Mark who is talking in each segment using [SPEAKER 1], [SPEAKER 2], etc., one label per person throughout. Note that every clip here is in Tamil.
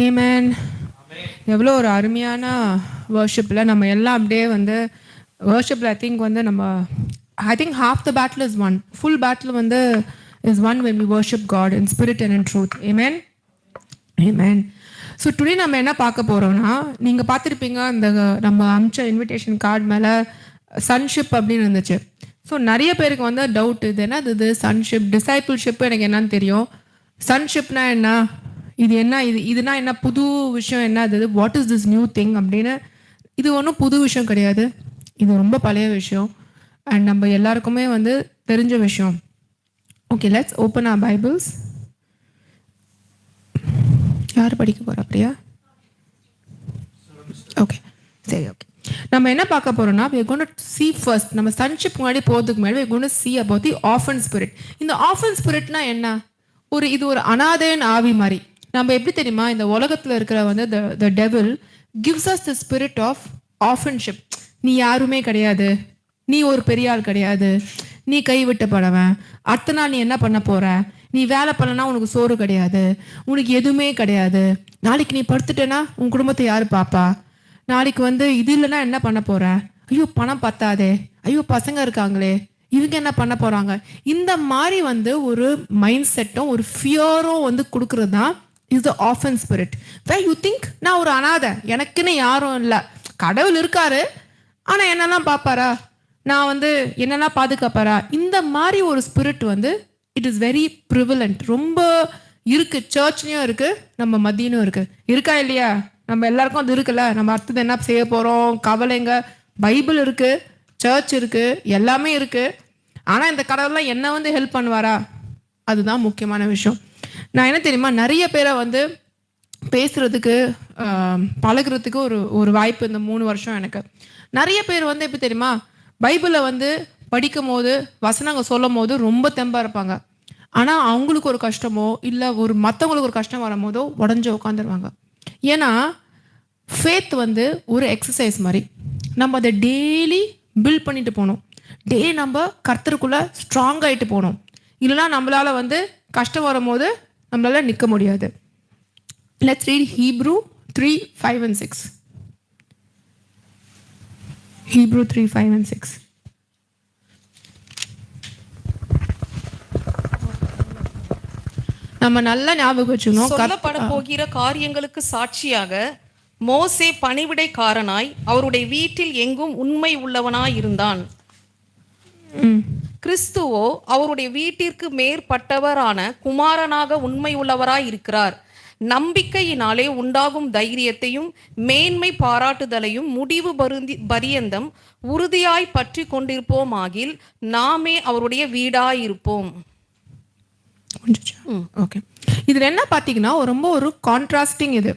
[SPEAKER 1] ஆமென். எவ்வளோ ஒரு அருமையான வர்ஷிப்பில் நம்ம எல்லாம் அப்படியே வந்து வர்ஷிப்பில் I think half the battle is won. Full battle வந்து is won when we worship God in spirit and in truth. Amen. Amen. So today நம்ம என்ன பார்க்க போகிறோம்னா, நீங்கள் பார்த்துருப்பீங்க இந்த நம்ம அமிச்ச இன்விடேஷன் கார்டு மேலே சன்ஷிப் அப்படின்னு இருந்துச்சு. ஸோ நிறைய பேருக்கு வந்து டவுட், இது என்னது இது சன்ஷிப் டிசைபிள்ஷிப் எனக்கு என்னன்னு தெரியும், சன்ஷிப்னா என்ன, இது என்ன, இதுனா என்ன, புது விஷயம் என்ன, இது what is this new thing அப்படின்னு. இது ஒன்றும் புது விஷயம் கிடையாது, இது ரொம்ப பழைய விஷயம் அண்ட் நம்ம எல்லாருக்குமே வந்து தெரிஞ்ச விஷயம். Okay, let's open our Bibles. யார் படிக்க போகிறா அப்படியா? ஓகே, சரி, ஓகே. நம்ம என்ன பார்க்க போறோம்னா, we are going to see first, நம்ம சன்ஷிப் முன்னாடி போகிறதுக்கு முன்னாடி we are going to see about the orphan spirit. இந்த orphan spiritனா என்ன? இது ஒரு அனாதையின் ஆவி மாதிரி. நம்ம எப்படி தெரியுமா, இந்த உலகத்தில் இருக்கிற வந்து the devil gives us the spirit of orphanship. நீ யாருமே கிடையாது, நீ ஒரு பெரிய ஆள் கிடையாது, நீ கைவிட்டப்படவன், அடுத்த நாள் நீ என்ன பண்ண போற, நீ வேலை பண்ணனா உனக்கு சோறு கிடையாது, உனக்கு எதுவுமே கிடையாது, நாளைக்கு நீ படுத்துட்டேன்னா உன் குடும்பத்தை யாரு பாப்பா, நாளைக்கு வந்து இது இல்லைன்னா என்ன பண்ண போற, ஐயோ பணம் பத்தாதே, ஐயோ பசங்க இருக்காங்களே, இவங்க என்ன பண்ண போறாங்க, இந்த மாதிரி வந்து ஒரு மைண்ட் செட்டும் ஒரு ஃபியரும் வந்து கொடுக்கறது தான் is the orphan spirit. Way you think நான் ஒரு அனாதை, எனக்குன்னு யாரும் இல்லை, கடவுள் இருக்காரு ஆனா என்னெல்லாம் பார்ப்பாரா, நான் வந்து என்னெல்லாம் பாதுகாப்பாரா, இந்த மாதிரி ஒரு ஸ்பிரிட் வந்து இட் இஸ் வெரி ப்ரிவலண்ட், ரொம்ப இருக்கு. சர்ச்லயும் இருக்கு, நம்ம மத்தியிலும் இருக்கு. இருக்கா இல்லையா? நம்ம எல்லாருக்கும் அது இருக்குல்ல. நம்ம அடுத்தது என்ன செய்ய போறோம் கவலைங்க. பைபிள் இருக்கு, சர்ச் இருக்கு, எல்லாமே இருக்கு. ஆனா இந்த கடவுள்லாம் என்ன வந்து ஹெல்ப் பண்ணுவாரா, அதுதான் முக்கியமான விஷயம். நான் என்ன தெரியுமா, நிறைய பேரை வந்து பேசுறதுக்கு பழகிறதுக்கு ஒரு வாய்ப்பு இந்த 3 வருஷம் எனக்கு. நிறைய பேர் வந்து எப்படி தெரியுமா, பைபிளை வந்து படிக்கும் போது வசனங்க சொல்லும் போது ரொம்ப தெம்பா இருப்பாங்க. ஆனா அவங்களுக்கு ஒரு கஷ்டமோ இல்லை ஒரு மற்றவங்களுக்கு ஒரு கஷ்டம் வரும் போதோ உடஞ்சு உட்காந்துருவாங்க. ஏன்னா ஃபேத் வந்து ஒரு எக்ஸசைஸ் மாதிரி, நம்ம அதை டெய்லி பில்ட் பண்ணிட்டு போகணும். நம்ம கர்த்தருக்குள்ள ஸ்ட்ராங் ஆகிட்டு போகணும். இல்லைனா நம்மளால வந்து கஷ்டம் வரும்போது நம்மளால நிற்க முடியாது. Let's read Hebrew 3:5 and 6. Hebrew 3:5 and 6. நம்ம நல்லா ஞாபகம் வச்சுக்கணும்,
[SPEAKER 2] சொல்லப்பட போகிற காரியங்களுக்கு சாட்சியாக மோசே பணிவிடைக்காரனாய் அவருடைய வீட்டில் எங்கும் உண்மை உள்ளவனாய் இருந்தான். கிறிஸ்துவோ அவருடைய வீட்டிற்கு மேற்பட்டவரான குமாரனாக உண்மை உள்ளவராய் இருக்கிறார். நம்பிக்கையினாலே உண்டாகும் தைரியத்தையும் மேன்மை பாராட்டுதலையும் முடிவு பரியந்தம் உறுதியாய் பற்றி கொண்டிருப்போமாகில் நாமே அவருடைய வீடாயிருப்போம்.
[SPEAKER 1] ஓகே, இதுல என்ன பாத்தீங்கன்னா ரொம்ப ஒரு கான்ட்ராஸ்டிங். இது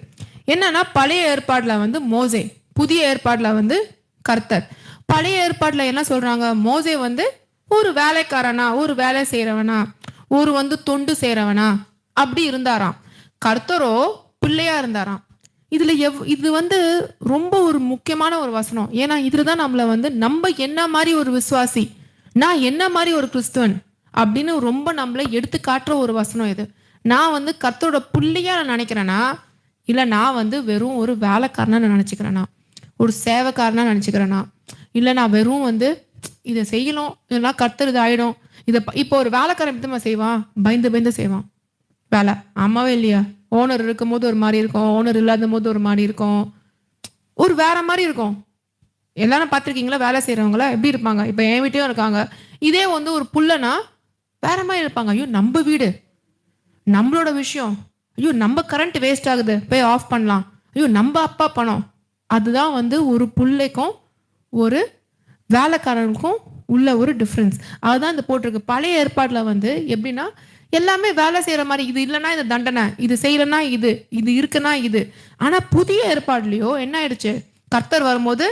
[SPEAKER 1] என்னன்னா, பழைய ஏற்பாடுல வந்து மோசே, புதிய ஏற்பாடுல வந்து கர்த்தர். பழைய ஏற்பாடுல என்ன சொல்றாங்க, மோசே வந்து ஒரு வேலைக்காரனா, ஒரு வேலை செய்யறவனா, ஒரு வந்து தொண்டு செய்யறவனா அப்படி இருந்தாராம். கர்த்தரோ பிள்ளையா இருந்தாராம். இது வந்து ரொம்ப ஒரு முக்கியமான ஒரு வசனம். ஏன்னா இதுலதான் நம்மள வந்து நம்ம என்ன மாதிரி ஒரு விசுவாசி, நான் என்ன மாதிரி ஒரு கிறிஸ்துவன் அப்படின்னு ரொம்ப நம்மள எடுத்து காட்டுற ஒரு வசனம் இது. நான் வந்து கர்த்தரோட பிள்ளையா நான் நினைக்கிறேன்னா, இல்லை நான் வந்து வெறும் ஒரு வேலைக்காரனா நான் நினச்சிக்கிறேன்னா, ஒரு சேவைக்காரனா நினச்சிக்கிறேன்னா, இல்லை நான் வெறும் வந்து இதை செய்யணும் இல்லைன்னா கர்த்தர் இது ஆயிடும். இப்போ ஒரு வேலைக்காரன் எப்படி செய்வான், பயந்து செய்வான் வேலை. ஆமாவே இல்லையா? ஓனர் இருக்கும் போது ஒரு மாதிரி இருக்கும், ஓனர் இல்லாத போது ஒரு மாதிரி இருக்கும், ஒரு வேற மாதிரி இருக்கும். எல்லாரும் பார்த்துருக்கீங்களா? வேலை செய்யறவங்கள எப்படி இருப்பாங்க? இப்போ என் வீட்டையும் இருக்காங்க. இதே வந்து ஒரு புள்ளனா வேற மாதிரி இருப்பாங்க. ஐயோ நம்ம வீடு, நம்மளோட விஷயம், ஐயோ நம்ம கரண்ட் வேஸ்ட் ஆகுது போய் ஆஃப் பண்ணலாம், ஐயோ நம்ம அப்பா பணம். அதுதான் வந்து ஒரு புள்ளைக்கும் ஒரு வேலைக்காரனுக்கும் உள்ள ஒரு டிஃப்ரென்ஸ். அதுதான் இந்த போட்டிருக்கு. பழைய ஏற்பாடுல வந்து எப்படின்னா எல்லாமே வேலை செய்யற மாதிரி, இது இல்லைன்னா இது தண்டனை, இது செய்யலன்னா இது இருக்குன்னா இது. ஆனா புதிய ஏற்பாடுலயோ என்ன ஆயிடுச்சு, கர்த்தர் வரும்போது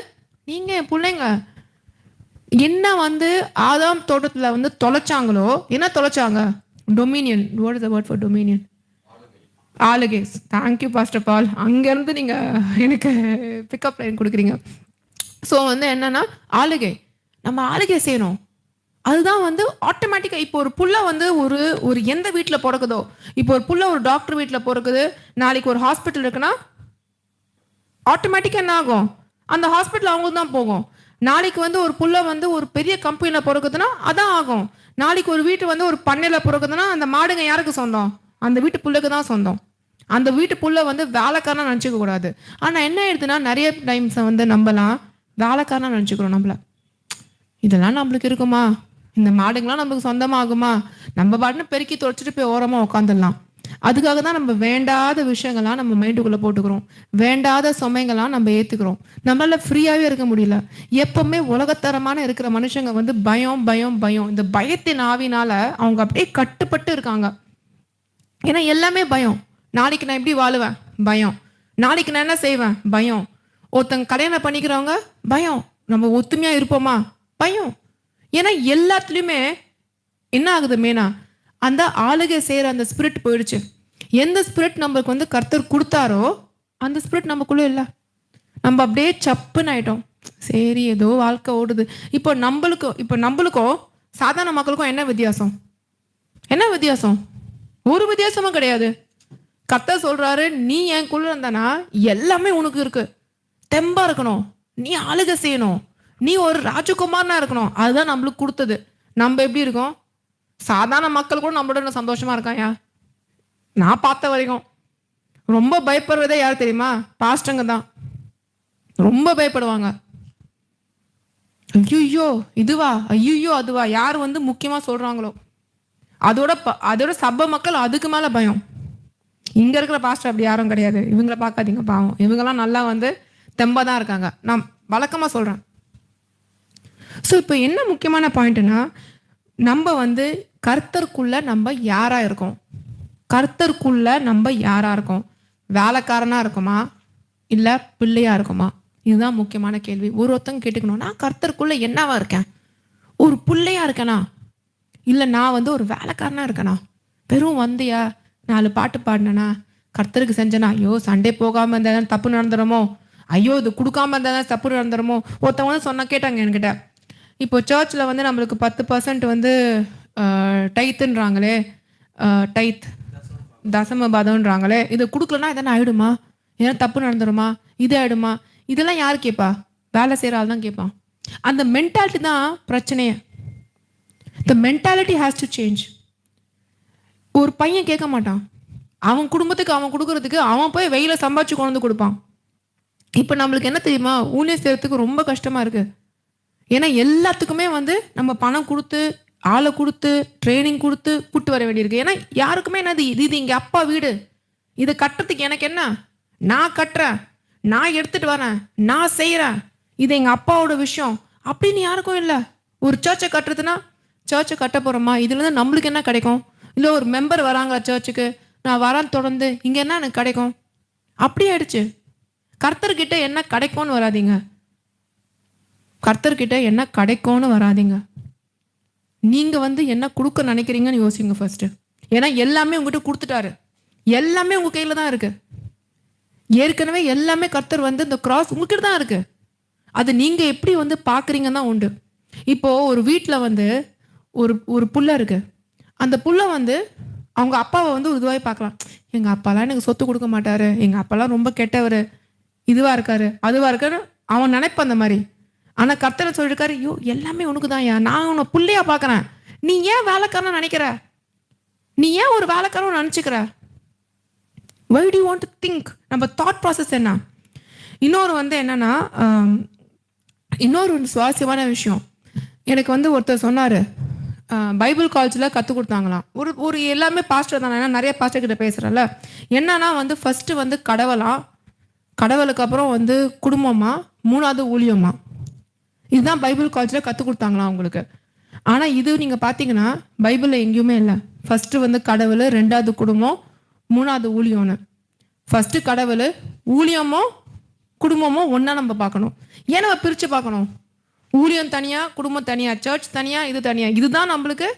[SPEAKER 1] நீங்க என் பிள்ளைங்க என்ன வந்து ஆதாம் தோட்டத்துல வந்து தொலைச்சாங்களோ, என்ன தொலைச்சாங்க, dominion. What is the word for dominion? ஆளுகேஸ். தேங்க்யூ பாஸ்டர் பால், அங்கேருந்து நீங்கள் எனக்கு பிக்கப் லைன் கொடுக்குறீங்க. ஸோ வந்து என்னன்னா ஆளுகை, நம்ம ஆளுகை செய்யணும். அதுதான் வந்து ஆட்டோமேட்டிக்கா இப்போ ஒரு புள்ள வந்து ஒரு ஒரு எந்த வீட்ல பிறக்குதோ, இப்போ ஒரு புள்ள ஒரு டாக்டர் வீட்ல பிறக்குது, நாளைக்கு ஒரு ஹாஸ்பிட்டல் இருக்குன்னா ஆட்டோமேட்டிக்கா என்ன ஆகும்? அந்த ஹாஸ்பிட்டல் அவங்களுக்கு தான் போகும். நாளைக்கு வந்து ஒரு புள்ள வந்து ஒரு பெரிய கம்பெனில பிறக்குதுன்னா அதான் ஆகும். நாளைக்கு ஒரு வீட்டு வந்து ஒரு பண்ணையில பிறக்குதுன்னா அந்த மாடுங்க யாருக்கு சொந்தம்? அந்த வீட்டு புள்ளைக்கு தான் சொந்தம். அந்த வீட்டு புள்ள வந்து வேலைக்காரனா நினைச்சுக்க கூடாது. ஆனா என்ன ஆயிடுதுன்னா நிறைய டைம்ஸ் வந்து நம்மலாம் வேலைக்காரனா நினைச்சுக்கிறோம் நம்மள. இதெல்லாம் நம்மளுக்கு இருக்குமா? இந்த மாடுங்களாம் நம்மளுக்கு சொந்தமாகுமா? நம்ம பாட்டுன்னு பெருக்கி துடைச்சிட்டு போய் ஓரமா உட்காந்துடலாம். அதுக்காக தான் நம்ம வேண்டாத விஷயங்கள்லாம் நம்ம மைண்டுக்குள்ள போட்டுக்கிறோம். வேண்டாத சுமைகள்லாம் நம்ம ஏத்துக்கிறோம். நம்மளால ஃப்ரீயாவே இருக்க முடியல. எப்பவுமே உலகத்தரமான இருக்கிற மனுஷங்க வந்து பயம் பயம் பயம். இந்த பயத்தின் ஆவினால அவங்க அப்படியே கட்டுப்பட்டு இருக்காங்க. ஏன்னா எல்லாமே பயம். நாளைக்கு நான் எப்படி வாழுவேன்? பயம். நாளைக்கு நான் என்ன செய்வேன்? பயம். ஒருத்தங்க கல்யாணம் பண்ணிக்கிறவங்க பயம். நம்ம ஒத்துமையா இருப்போமா? பயம். ஏன்னா எல்லாத்துலயுமே என்ன ஆகுது மெயினா அந்த ஆளுகை செய்யற அந்த ஸ்பிரிட் போயிடுச்சு. எந்த ஸ்பிரிட் நம்மளுக்கு வந்து கர்த்தர் கொடுத்தாரோ அந்த ஸ்பிரிட் நமக்குள்ள இல்லை. நம்ம அப்படியே சப்புன்னு ஆயிட்டோம். சரி ஏதோ வாழ்க்கை ஓடுது. இப்போ நம்மளுக்கும் சாதாரண மக்களுக்கும் என்ன வித்தியாசம்? என்ன வித்தியாசம்? ஒரு வித்தியாசமும் கிடையாது. கர்த்தர் சொல்றாரு, நீ எனக்குள்ள இருந்தானா எல்லாமே உனக்கு இருக்கு. தெம்பா இருக்கணும், நீ ஆளுகை செய்யணும், நீ ஒரு ராஜகுமாரனா இருக்கணும். அதுதான் நம்மளுக்கு கொடுத்தது. நம்ம எப்படி இருக்கோம்? சாதாரண மக்கள் கூட நம்மளோட சந்தோஷமா இருக்காயா? நான் பார்த்த வரைக்கும் ரொம்ப பயப்படுறதே யார் தெரியுமா? பாஸ்டங்க தான். ரொம்ப பயப்படுவாங்க. ஐயோ இதுவா, ஐயோ அதுவா, யார் வந்து முக்கியமா சொல்றாங்களோ அதோட சபை மக்கள் அதுக்கு மேல பயம். இங்க இருக்கிற பாஸ்டர் அப்படி யாரும் கிடையாது. இவங்கள பார்க்காதீங்க, பாவம். இவங்கெல்லாம் நல்லா வந்து தெம்பா தான் இருக்காங்க. நான் வழக்கமா சொல்றேன். ஸோ இப்போ என்ன முக்கியமான பாயிண்ட்னா, நம்ம வந்து கர்த்தருக்குள்ள நம்ம யாரா இருக்கோம்? கர்த்தருக்குள்ள நம்ம யாரா இருக்கோம்? வேலைக்காரனா இருக்குமா இல்ல பிள்ளையா இருக்குமா? இதுதான் முக்கியமான கேள்வி. ஒருத்தங்க கேட்டுக்கணும், நான் கர்த்தருக்குள்ள என்னவா இருக்கேன்? ஒரு பிள்ளையா இருக்கேனா இல்ல நான் வந்து ஒரு வேலைக்காரனா இருக்கேனா? வெறும் வந்தியா 4 பாட்டு பாடினா கர்த்தருக்கு செஞ்சனா, ஐயோ சண்டே போகாம இருந்தா தப்பு நடந்துடுமோ, ஐயோ இது கொடுக்காம இருந்தா தப்பு நடந்துடுமோ. ஒருத்தவங்க வந்து சொன்னா கேட்டாங்க என்கிட்ட, இப்போ சர்ச்சில் வந்து நம்மளுக்கு 10% வந்து டைத்துன்றாங்களே, டைத் தசம பாதம்ன்றாங்களே, இதை கொடுக்கலன்னா இதெல்லாம் ஆயிடுமா? ஏன்னா தப்பு நடந்துருமா? இது ஆயிடுமா? இதெல்லாம் யார் கேட்பா? வேலை செய்கிற ஆள் தான் கேட்பான். அந்த மென்டாலிட்டி தான் பிரச்சனையே. த மென்டாலிட்டி ஹேஸ் டு சேஞ்ச். ஒரு பையன் கேட்க மாட்டான். அவன் குடும்பத்துக்கு அவன் கொடுக்கறதுக்கு அவன் போய் வெயில சம்பாதிச்சு கொண்டு வந்து கொடுப்பான். இப்போ நம்மளுக்கு என்ன தெரியுமா? ஊழியம் செய்யறதுக்கு ரொம்ப கஷ்டமா இருக்கு. ஏன்னா எல்லாத்துக்குமே வந்து நம்ம பணம் கொடுத்து, ஆளை கொடுத்து, ட்ரைனிங் கொடுத்து கூட்டு வர வேண்டியிருக்கு. ஏன்னா யாருக்குமே என்னது, இது இங்க அப்பா வீடு, இதை கட்டுறதுக்கு எனக்கு என்ன, நான் கட்டுறேன், நான் எடுத்துட்டு வரேன், நான் செய்யறேன், இது எங்க அப்பாவோட விஷயம் அப்படின்னு யாருக்கும் இல்லை. ஒரு சர்ச்சை கட்டுறதுன்னா, சர்ச்சை கட்ட போறோமா, இதுல இருந்து நம்மளுக்கு என்ன கிடைக்கும்? இல்லை ஒரு மெம்பர் வராங்களா சர்ச்சுக்கு, நான் வரேன் தொடர்ந்து, இங்க என்ன எனக்கு கிடைக்கும்? அப்படி ஆயிடுச்சு. கர்த்தர்கிட்ட என்ன கிடைக்கும்னு வராதிங்க. கர்த்தர்கிட்ட என்ன கிடைக்கும்னு வராதிங்க. நீங்க வந்து என்ன கொடுக்க நினைக்கிறீங்கன்னு யோசிங்க ஃபர்ஸ்ட். ஏன்னா எல்லாமே உங்ககிட்ட கொடுத்துட்டாரு. எல்லாமே உங்க கையில தான் இருக்கு. ஏற்கனவே எல்லாமே கர்த்தர் வந்து இந்த கிராஸ் உங்ககிட்ட தான் இருக்கு. அது நீங்க எப்படி வந்து பாக்குறீங்கன்னு தான் உண்டு. இப்போ ஒரு வீட்டில் வந்து ஒரு புள்ள இருக்கு. அந்த புள்ள வந்து அவங்க அப்பாவை வந்து ஒரு இதுவாக பார்க்கலாம். எங்க அப்பாலாம் எனக்கு சொத்து கொடுக்க மாட்டாரு, எங்க அப்பாலாம் ரொம்ப கெட்டவர், இதுவா இருக்காரு, அதுவா இருக்காரு, அவன் நினைப்பான் அந்த மாதிரி. ஆனா கர்த்தர் சொல்லிருக்காரு, ஐயோ எல்லாமே உனக்கு தான், நான் உன்னை புள்ளையா பாக்குறேன், நீ ஏன் வேலைக்காரன் நினைக்கிற, நீ ஏன் ஒரு வேலைக்காரன் நினைச்சுக்கிற? why do you want to think? நம்ம தாட் ப்ராசஸ் என்ன? இன்னொரு வந்து என்னன்னா, இன்னொரு சுவாரஸ்யமான விஷயம் எனக்கு வந்து ஒருத்தர் சொன்னாரு, பைபிள் காலேஜில் கற்றுக் கொடுத்தாங்களாம். ஒரு எல்லாமே பாஸ்டர் தானே, ஏன்னா நிறைய பாஸ்டர் கிட்ட பேசுகிறேன்ல. என்னன்னா வந்து ஃபர்ஸ்ட் வந்து கடவுளுக்கு அப்புறம் வந்து குடும்பமா, 3வது ஊழியமா. இதுதான் பைபிள் காலேஜில் கற்றுக் கொடுத்தாங்களாம் அவங்களுக்கு. ஆனால் இது நீங்கள் பார்த்தீங்கன்னா பைபிளில் எங்கேயுமே இல்லை. ஃபர்ஸ்ட் வந்து கடவுள், 2வது குடும்பம், 3வது ஊழியம்னு. ஃபர்ஸ்ட் கடவுள், ஊழியமோ குடும்பமோ ஒன்றா நம்ம பார்க்கணும். ஏன் நம்ம பிரித்து பார்க்கணும்? ஊழியம் தனியா, குடும்பம் தனியா, சர்ச் தனியா, இது தனியா. இதுதான் நம்மளுக்கு,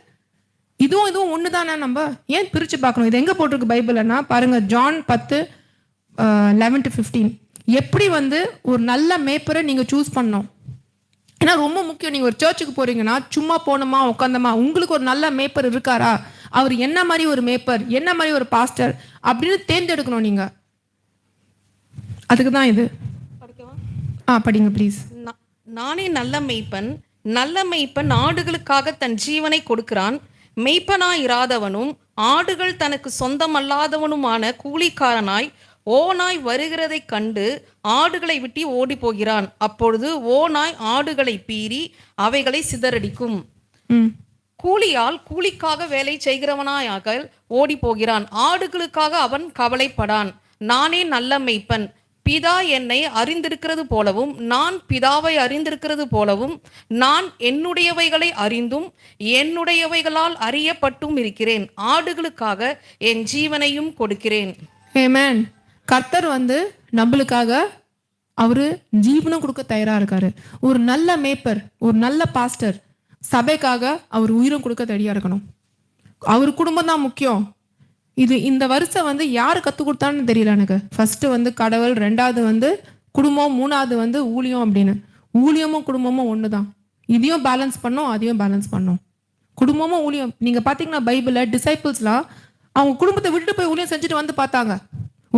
[SPEAKER 1] இதுவும் ஒன்று தானே. நம்ம ஏன் பிரித்து பார்க்கணும்? இது எங்கே போட்டிருக்கு பைபிள்னா பாருங்க, ஜான் 10:11-15. எப்படி வந்து ஒரு நல்ல மேய்ப்பரை நீங்கள் சூஸ் பண்ணணும், ஏன்னா ரொம்ப முக்கியம். நீங்க ஒரு சர்ச்சுக்கு போறீங்கன்னா சும்மா போனோமா உட்காந்தமா, உங்களுக்கு ஒரு நல்ல மேய்ப்பர் இருக்காரா, அவர் என்ன மாதிரி ஒரு மேய்ப்பர், என்ன மாதிரி ஒரு பாஸ்டர் அப்படின்னு தேர்ந்தெடுக்கணும் நீங்க. அதுக்கு தான் இது. படிங்க ப்ளீஸ்.
[SPEAKER 2] நானே நல்ல மேய்ப்பன், நல்ல மேய்ப்பன் ஆடுகளுக்காக தன் ஜீவனை கொடுக்கிறான். மெய்ப்பனாயிராதவனும் ஆடுகள் தனக்கு சொந்தமல்லாதவனுமான கூலிக்காரனாய் ஓநாய் வருகிறதைக் கண்டு ஆடுகளை விட்டு ஓடி போகிறான். அப்பொழுது ஓநாய் ஆடுகளை பீறி அவைகளை சிதறடிக்கும். கூலியால் கூலிக்காக வேலை செய்கிறவனாயாக ஓடி போகிறான். ஆடுகளுக்காக அவன் கவலைப்படான். நானே நல்ல மேய்ப்பன். பிதா என்னை அறிந்திருக்கிறது போலவும் நான் பிதாவை அறிந்திருக்கிறது போலவும் நான் என்னுடையவைகளை அறிந்தும் என்னுடையவைகளால் அறியப்பட்டும் இருக்கிறேன். ஆடுகளுக்காக என் ஜீவனையும் கொடுக்கிறேன்.
[SPEAKER 1] ஆமென். கர்த்தர் நம்மளுக்காக அவரு ஜீவனம் கொடுக்க தயாரா இருக்காரு. ஒரு நல்ல மேய்ப்பர், ஒரு நல்ல பாஸ்டர் சபைக்காக அவர் உயிரும் கொடுக்க தயாரா இருக்கணும். அவர் குடும்பம் தான் முக்கியம். இந்த வருஷம் யாரு கத்து கொடுத்தான்னு தெரியல எனக்கு. ஃபர்ஸ்ட் கடவுள், ரெண்டாவது குடும்பம், மூணாவது ஊழியம் அப்படின்னு. ஊழியமும் குடும்பமும் ஒண்ணுதான். இதையும் பேலன்ஸ் பண்ணோம், அதையும் பேலன்ஸ் பண்ணோம். குடும்பமும் ஊழியம். நீங்க பாத்தீங்கன்னா பைபிள்ல டிசைபிள்ஸ்லாம் அவங்க குடும்பத்தை விட்டுட்டு போய் ஊழியம் செஞ்சுட்டு பார்த்தாங்க.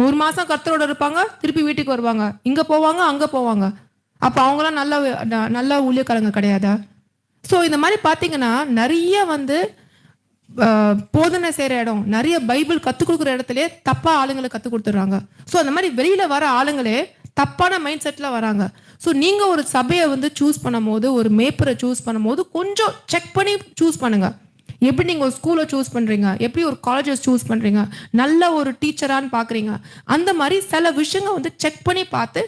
[SPEAKER 1] ஒரு மாசம் கர்த்தரோட இருப்பாங்க, திருப்பி வீட்டுக்கு வருவாங்க, இங்க போவாங்க அங்க போவாங்க. அப்ப அவங்களாம் நல்ல ஊழியக்காரங்க கிடையாதா? ஸோ இந்த மாதிரி பாத்தீங்கன்னா நிறைய போதனை செய்யற இடம், நிறைய பைபிள் கத்துக் கொடுக்குற இடத்துல தப்பா ஆளுங்களை கத்துக் கொடுத்துறாங்க. ஸோ அந்த மாதிரி வெளியில வர ஆளுங்களே தப்பான மைண்ட் செட்ல வராங்க. ஸோ நீங்க ஒரு சபையை சூஸ் பண்ணும் போது, ஒரு மேப்பரை சூஸ் பண்ணும் போது கொஞ்சம் செக் பண்ணி சூஸ் பண்ணுங்க. எப்படி நீங்க ஒரு ஸ்கூலை சூஸ் பண்றீங்க, எப்படி ஒரு காலேஜை சூஸ் பண்றீங்க, நல்ல ஒரு டீச்சரான்னு பாக்குறீங்க. அந்த மாதிரி சில விஷயங்கள் செக் பண்ணி பார்த்து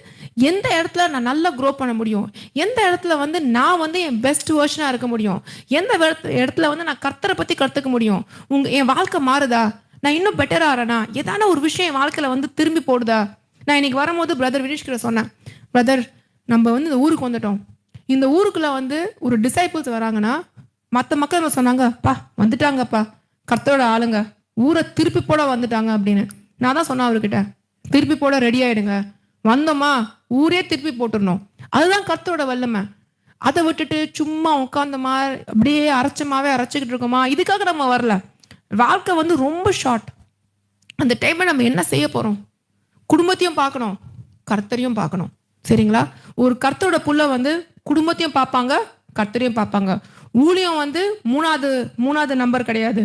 [SPEAKER 1] எந்த இடத்துல நான் நல்லா க்ரோ பண்ண முடியும், எந்த இடத்துல நான் என் பெஸ்ட் வெர்ஷனா இருக்க முடியும், எந்த இடத்துல நான் கர்த்தரை பத்தி கற்றுக்க முடியும், என் வாழ்க்கை மாறுதா, நான் இன்னும் பெட்டரா ஆறேனா, ஏதான ஒரு விஷயம் என் வாழ்க்கையில திரும்பி போடுதா. நான் இன்னைக்கு வரும்போது பிரதர் வினிஷ் கிட்ட சொன்னேன், பிரதர் நம்ம இந்த ஊருக்கு வந்துட்டோம், இந்த ஊருக்குள்ள ஒரு டிசைபிள்ஸ் வராங்கன்னா மற்ற மக்கள் சொன்னாங்க, பா வந்துட்டாங்கப்பா கர்த்தரோட ஆளுங்க, ஊரை திருப்பி போட வந்துட்டாங்க அப்படின்னு. நான் தான் சொன்னேன் அவர்கிட்ட, திருப்பி போட ரெடி ஆயிடுங்க, வந்தோமா ஊரே திருப்பி போட்டுடணும். அதுதான் கர்த்தரோட வல்லமை. அதை விட்டுட்டு சும்மா உட்காந்தமா அப்படியே அரைச்சிக்கிட்டு இருக்கோமா, இதுக்காக நம்ம வரல. வாழ்க்கை ரொம்ப ஷார்ட். அந்த டைம்ல நம்ம என்ன செய்ய போறோம்? குடும்பத்தையும் பார்க்கணும், கர்த்தரையும் பார்க்கணும். சரிங்களா? ஒரு கர்த்தரோட புள்ள குடும்பத்தையும் பார்ப்பாங்க, கர்த்தரையும் பார்ப்பாங்க. ஊழியம் மூணாவது நம்பர் கிடையாது.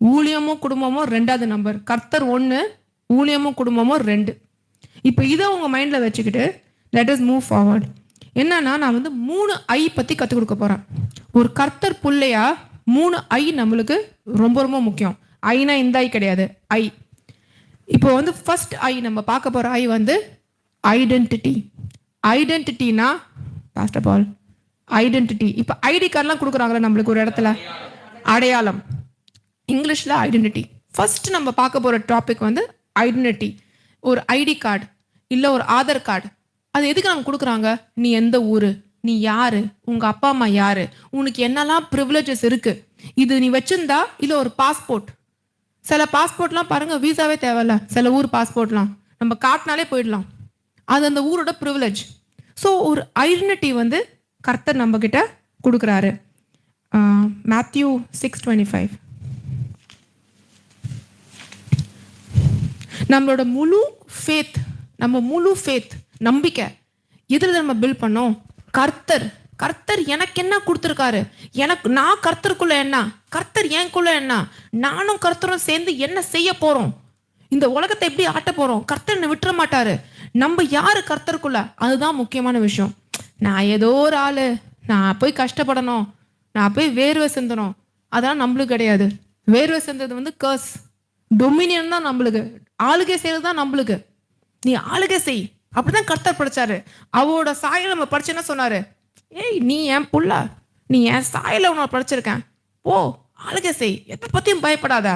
[SPEAKER 1] ஊழியமும் குடும்பமும் ரெண்டாவது நம்பர். கர்த்தர் 1, ஊழியமும் குடும்பமும் 2. இப்போ இதை உங்க மைண்ட்ல வச்சுக்கிட்டு லெட் அஸ் மூவ் ஃபார்வர்ட். என்னன்னா நான் 3 ஐ பத்தி கற்றுக் கொடுக்க போறேன். ஒரு கர்த்தர் புள்ளையா 3 ஐ நம்மளுக்கு ரொம்ப ரொம்ப முக்கியம். ஐனா இந்த ஐ கிடையாது, ஐ. இப்போ ஃபர்ஸ்ட் ஐ நம்ம பார்க்க போற ஐ ஐடென்டிட்டி. ஐடென்டிட்டினா பாஸ்டர் பால், ஐடென்டிட்டி. இப்போ ஐடி கார்டெலாம் கொடுக்குறாங்களே நம்மளுக்கு ஒரு இடத்துல, அடையாளம். இங்கிலீஷில் ஐடென்டிட்டி. ஃபர்ஸ்ட் நம்ம பார்க்க போகிற டாபிக் ஐடென்டிட்டி. ஒரு ஐடி கார்டு இல்லை ஒரு ஆதார் கார்டு, அது எதுக்கு நம்ம கொடுக்குறாங்க? நீ எந்த ஊர், நீ யாரு, உங்கள் அப்பா அம்மா யாரு, உனக்கு என்னெல்லாம் ப்ரிவிலேஜஸ் இருக்கு, இது நீ வச்சிருந்தா. இல்லை ஒரு பாஸ்போர்ட். சில பாஸ்போர்ட்லாம் பாருங்க வீசாவே தேவையில்ல. சில ஊர் பாஸ்போர்ட்லாம் நம்ம காட்டினாலே போயிடலாம். அது அந்த ஊரோட ப்ரிவிலேஜ். ஸோ ஒரு ஐடென்டிட்டி கர்த்தர் நம்ம கிட்ட கொடுக்குறாரு. மேத்யூ 6:25. நம்மளோட முழு ஃபேத் நம்பிக்கை எதில் நம்ம பில்ட் பண்ணோம்? கர்த்தர் எனக்கு என்ன கொடுத்துருக்காரு, நான் கர்த்தருக்குள்ள என்ன, கர்த்தர் எனக்குள்ள என்ன, நானும் கர்த்தரும் சேர்ந்து என்ன செய்ய போறோம், இந்த உலகத்தை எப்படி ஆட்ட போறோம், கர்த்தர் என்னை விட்டுற மாட்டாரு. நம்ம யாரு கர்த்தருக்குள்ள, அதுதான் முக்கியமான விஷயம். நான் ஏதோ ஒரு ஆளு, நான் போய் கஷ்டப்படணும், நான் போய் வேர்வை சிந்தணும், அதெல்லாம் நம்மளுக்கு கிடையாது. வேர்வை சிந்தது கர்ஸ். டொமினியன் தான் நம்மளுக்கு. ஆளுகை செய்யறது தான் நம்மளுக்கு. நீ ஆளுகை செய், அப்படிதான் கர்த்தர் படிச்சாரு. அவரோட சாயல நம்ம படிச்சு என்ன சொன்னாரு? ஏய் நீ என் புள்ள, நீ என் சாயல உன்னை படிச்சிருக்கேன், போ ஆளுகை செய், எதை பத்தியும் பயப்படாத.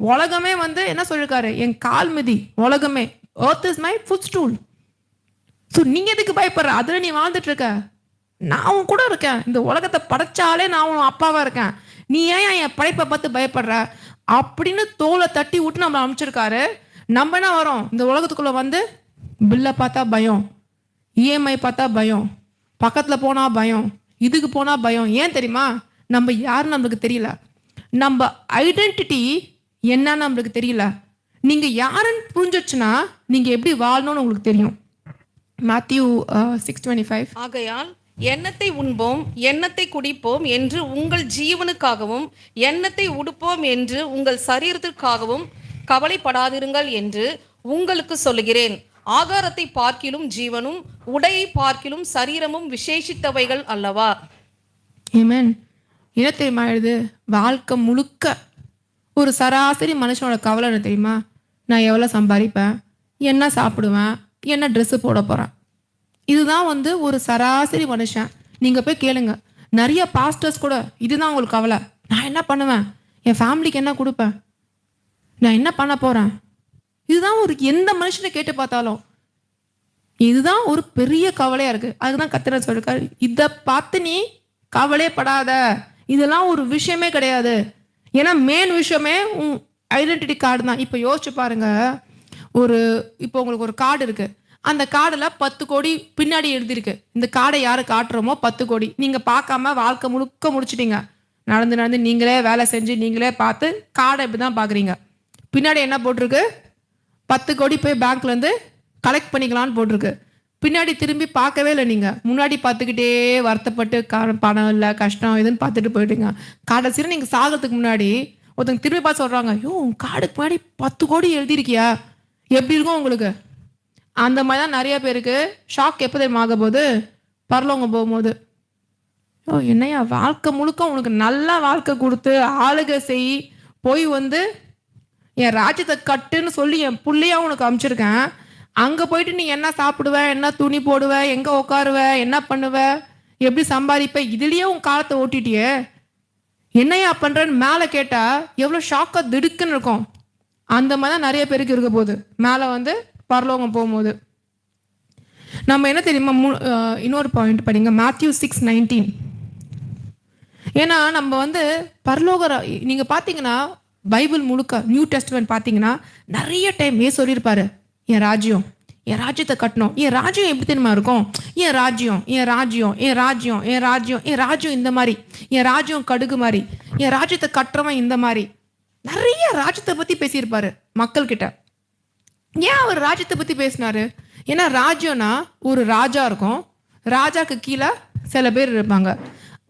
[SPEAKER 1] உலகமே என்ன சொல்லிருக்காரு? என் கால் மிதி உலகமே. earth is my footstool. So நீங்க எதுக்கு பயப்படுற? அதுல நீ வாழ்ந்துட்டு இருக்க, நான் உன் கூட இருக்கேன். இந்த உலகத்தை படைச்சாலே நான் உன் அப்பாவா இருக்கேன். நீ ஏன் என் படைப்பை பார்த்து பயப்படுற அப்படின்னு தோலை தட்டி விட்டு நம்மளை அமைச்சிருக்காரு. நம்ம என்ன வரோம் இந்த உலகத்துக்குள்ள பில்லை பார்த்தா பயம், இஎம்ஐ பார்த்தா பயம், பக்கத்துல போனா பயம், இதுக்கு போனா பயம். ஏன் தெரியுமா? நம்ம யாருன்னு நம்மளுக்கு தெரியல. நம்ம ஐடென்டிட்டி என்னன்னு நம்மளுக்கு தெரியல. நீங்க யாருன்னு புரிஞ்சிச்சுன்னா நீங்க எப்படி வாழணும்னு உங்களுக்கு தெரியும். மேத்யூ 6:25.
[SPEAKER 2] ஆகையால் எண்ணத்தை உண்போம் எண்ணத்தை குடிப்போம் என்று உங்கள் ஜீவனுக்காகவும் எண்ணத்தை உடுப்போம் என்று உங்கள் சரீரத்திற்காகவும் கவலைப்படாதிருங்கள் என்று உங்களுக்கு சொல்லுகிறேன். ஆகாரத்தை பார்க்கிலும் ஜீவனும் உடையை பார்க்கிலும் சரீரமும் விசேஷித்தவைகள் அல்லவா?
[SPEAKER 1] ஆமென். என்ன தெரியுமா எழுது? வாழ்க்கை முழுக்க ஒரு சராசரி மனுஷனோட கவலை என்ன தெரியுமா? நான் எவ்வளோ சம்பாதிப்பேன், என்ன சாப்பிடுவேன், என்ன ட்ரெஸ்ஸு போட போகிறேன். இதுதான் வந்து ஒரு சராசரி மனுஷன். நீங்கள் போய் கேளுங்க, நிறைய பாஸ்டர்ஸ் கூட இதுதான் உங்களுக்கு கவலை. நான் என்ன பண்ணுவேன், என் ஃபேமிலிக்கு என்ன கொடுப்பேன், நான் என்ன பண்ண போகிறேன். இதுதான் ஒரு எந்த மனுஷனை கேட்டு பார்த்தாலும் இதுதான் ஒரு பெரிய கவலையாக இருக்குது. அதுதான் கர்த்தர் சொல்லிருக்காரு, இதை பார்த்து நீ கவலைப்படாத, இதெல்லாம் ஒரு விஷயமே கிடையாது. ஏன்னா மெயின் விஷயமே உன் ஐடென்டிட்டி கார்டு தான். இப்போ யோசிச்சு பாருங்க, இப்போ உங்களுக்கு ஒரு கார்டு இருக்கு, அந்த கார்டில் 10 கோடி பின்னாடி எழுதியிருக்கு. இந்த கார்டை யாரு காட்டுறோமோ 10 கோடி நீங்கள் பார்க்காம வாழ்க்கை முழுக்க முடிச்சிட்டீங்க. நடந்து நடந்து நீங்களே வேலை செஞ்சு நீங்களே பார்த்து கார்டை இப்படி தான் பார்க்குறீங்க. பின்னாடி என்ன போட்டிருக்கு? 10 கோடி போய் பேங்க்லேருந்து கலெக்ட் பண்ணிக்கலான்னு போட்டிருக்கு. பின்னாடி திரும்பி பார்க்கவே இல்லை. நீங்கள் முன்னாடி பார்த்துக்கிட்டே வருத்தப்பட்டு பணம் இல்லை கஷ்டம் இதுன்னு பார்த்துட்டு போயிட்டீங்க. கடைசியில் நீங்கள் சாகிறதுக்கு முன்னாடி ஒருத்தங்க திரும்பி பார்த்து சொல்கிறாங்க, ஐயோ உன் கார்டுக்கு முன்னாடி 10 கோடி எழுதியிருக்கியா, எப்படி இருக்கும் உங்களுக்கு? அந்த மாதிரி தான் நிறைய பேருக்கு ஷாக் எப்போ தெரியுமா ஆக போகுது? பரலோகம் போகும்போது. ஓ என்னையா வாழ்க்கை முழுக்க உனக்கு நல்லா வாழ்க்கை கொடுத்து ஆளுகை செய், போய் வந்து என் ராஜ்யத்தை கட்டுன்னு சொல்லி என் புள்ளையா உனக்கு அனுப்பிச்சிருக்கேன். அங்கே போயிட்டு நீ என்ன சாப்பிடுவ, என்ன துணி போடுவ, எங்கே உட்காருவ, என்ன பண்ணுவ, எப்படி சம்பாதிப்ப, இதுலேயே உன் காலத்தை ஓட்டிட்டியே, என்னையா பண்ணுறேன்னு மேலே கேட்டால் எவ்வளோ ஷாக்காக திடுக்குன்னு இருக்கும். அந்த மாதிரி தான் நிறைய பேருக்கு இருக்க போகுது மேலே வந்து பரலோகம் போகும்போது. நம்ம என்ன தெரியுமா, இன்னொரு பாயிண்ட் படிங்க, மேத்யூ 6:19. ஏன்னா நம்ம வந்து பரலோக நீங்கள் பார்த்தீங்கன்னா பைபிள் முழுக்க நியூ டெஸ்ட்மென்ட் பார்த்தீங்கன்னா நிறைய டைம் சொல்லியிருப்பாரு, என் ராஜ்யம், என் ராஜ்யத்தை கட்டணும். என் ராஜ்யம் எப்படி தெரியுமா இருக்கும்? என் ராஜ்யம் என் ராஜ்யம் என் ராஜ்யம் என் ராஜ்யம் என் ராஜ்யம் இந்த மாதிரி, என் ராஜ்யம் கடுகு மாதிரி, என் ராஜ்யத்தை கட்டுறவன் இந்த மாதிரி நிறைய ராஜ்யத்தை பற்றி பேசியிருப்பாரு மக்கள்கிட்ட. ஏன் அவர் ராஜ்யத்தை பற்றி பேசினாரு? ஏன்னா ராஜ்யம்னா ஒரு ராஜா இருக்கும், ராஜாக்கு கீழே சில பேர் இருப்பாங்க.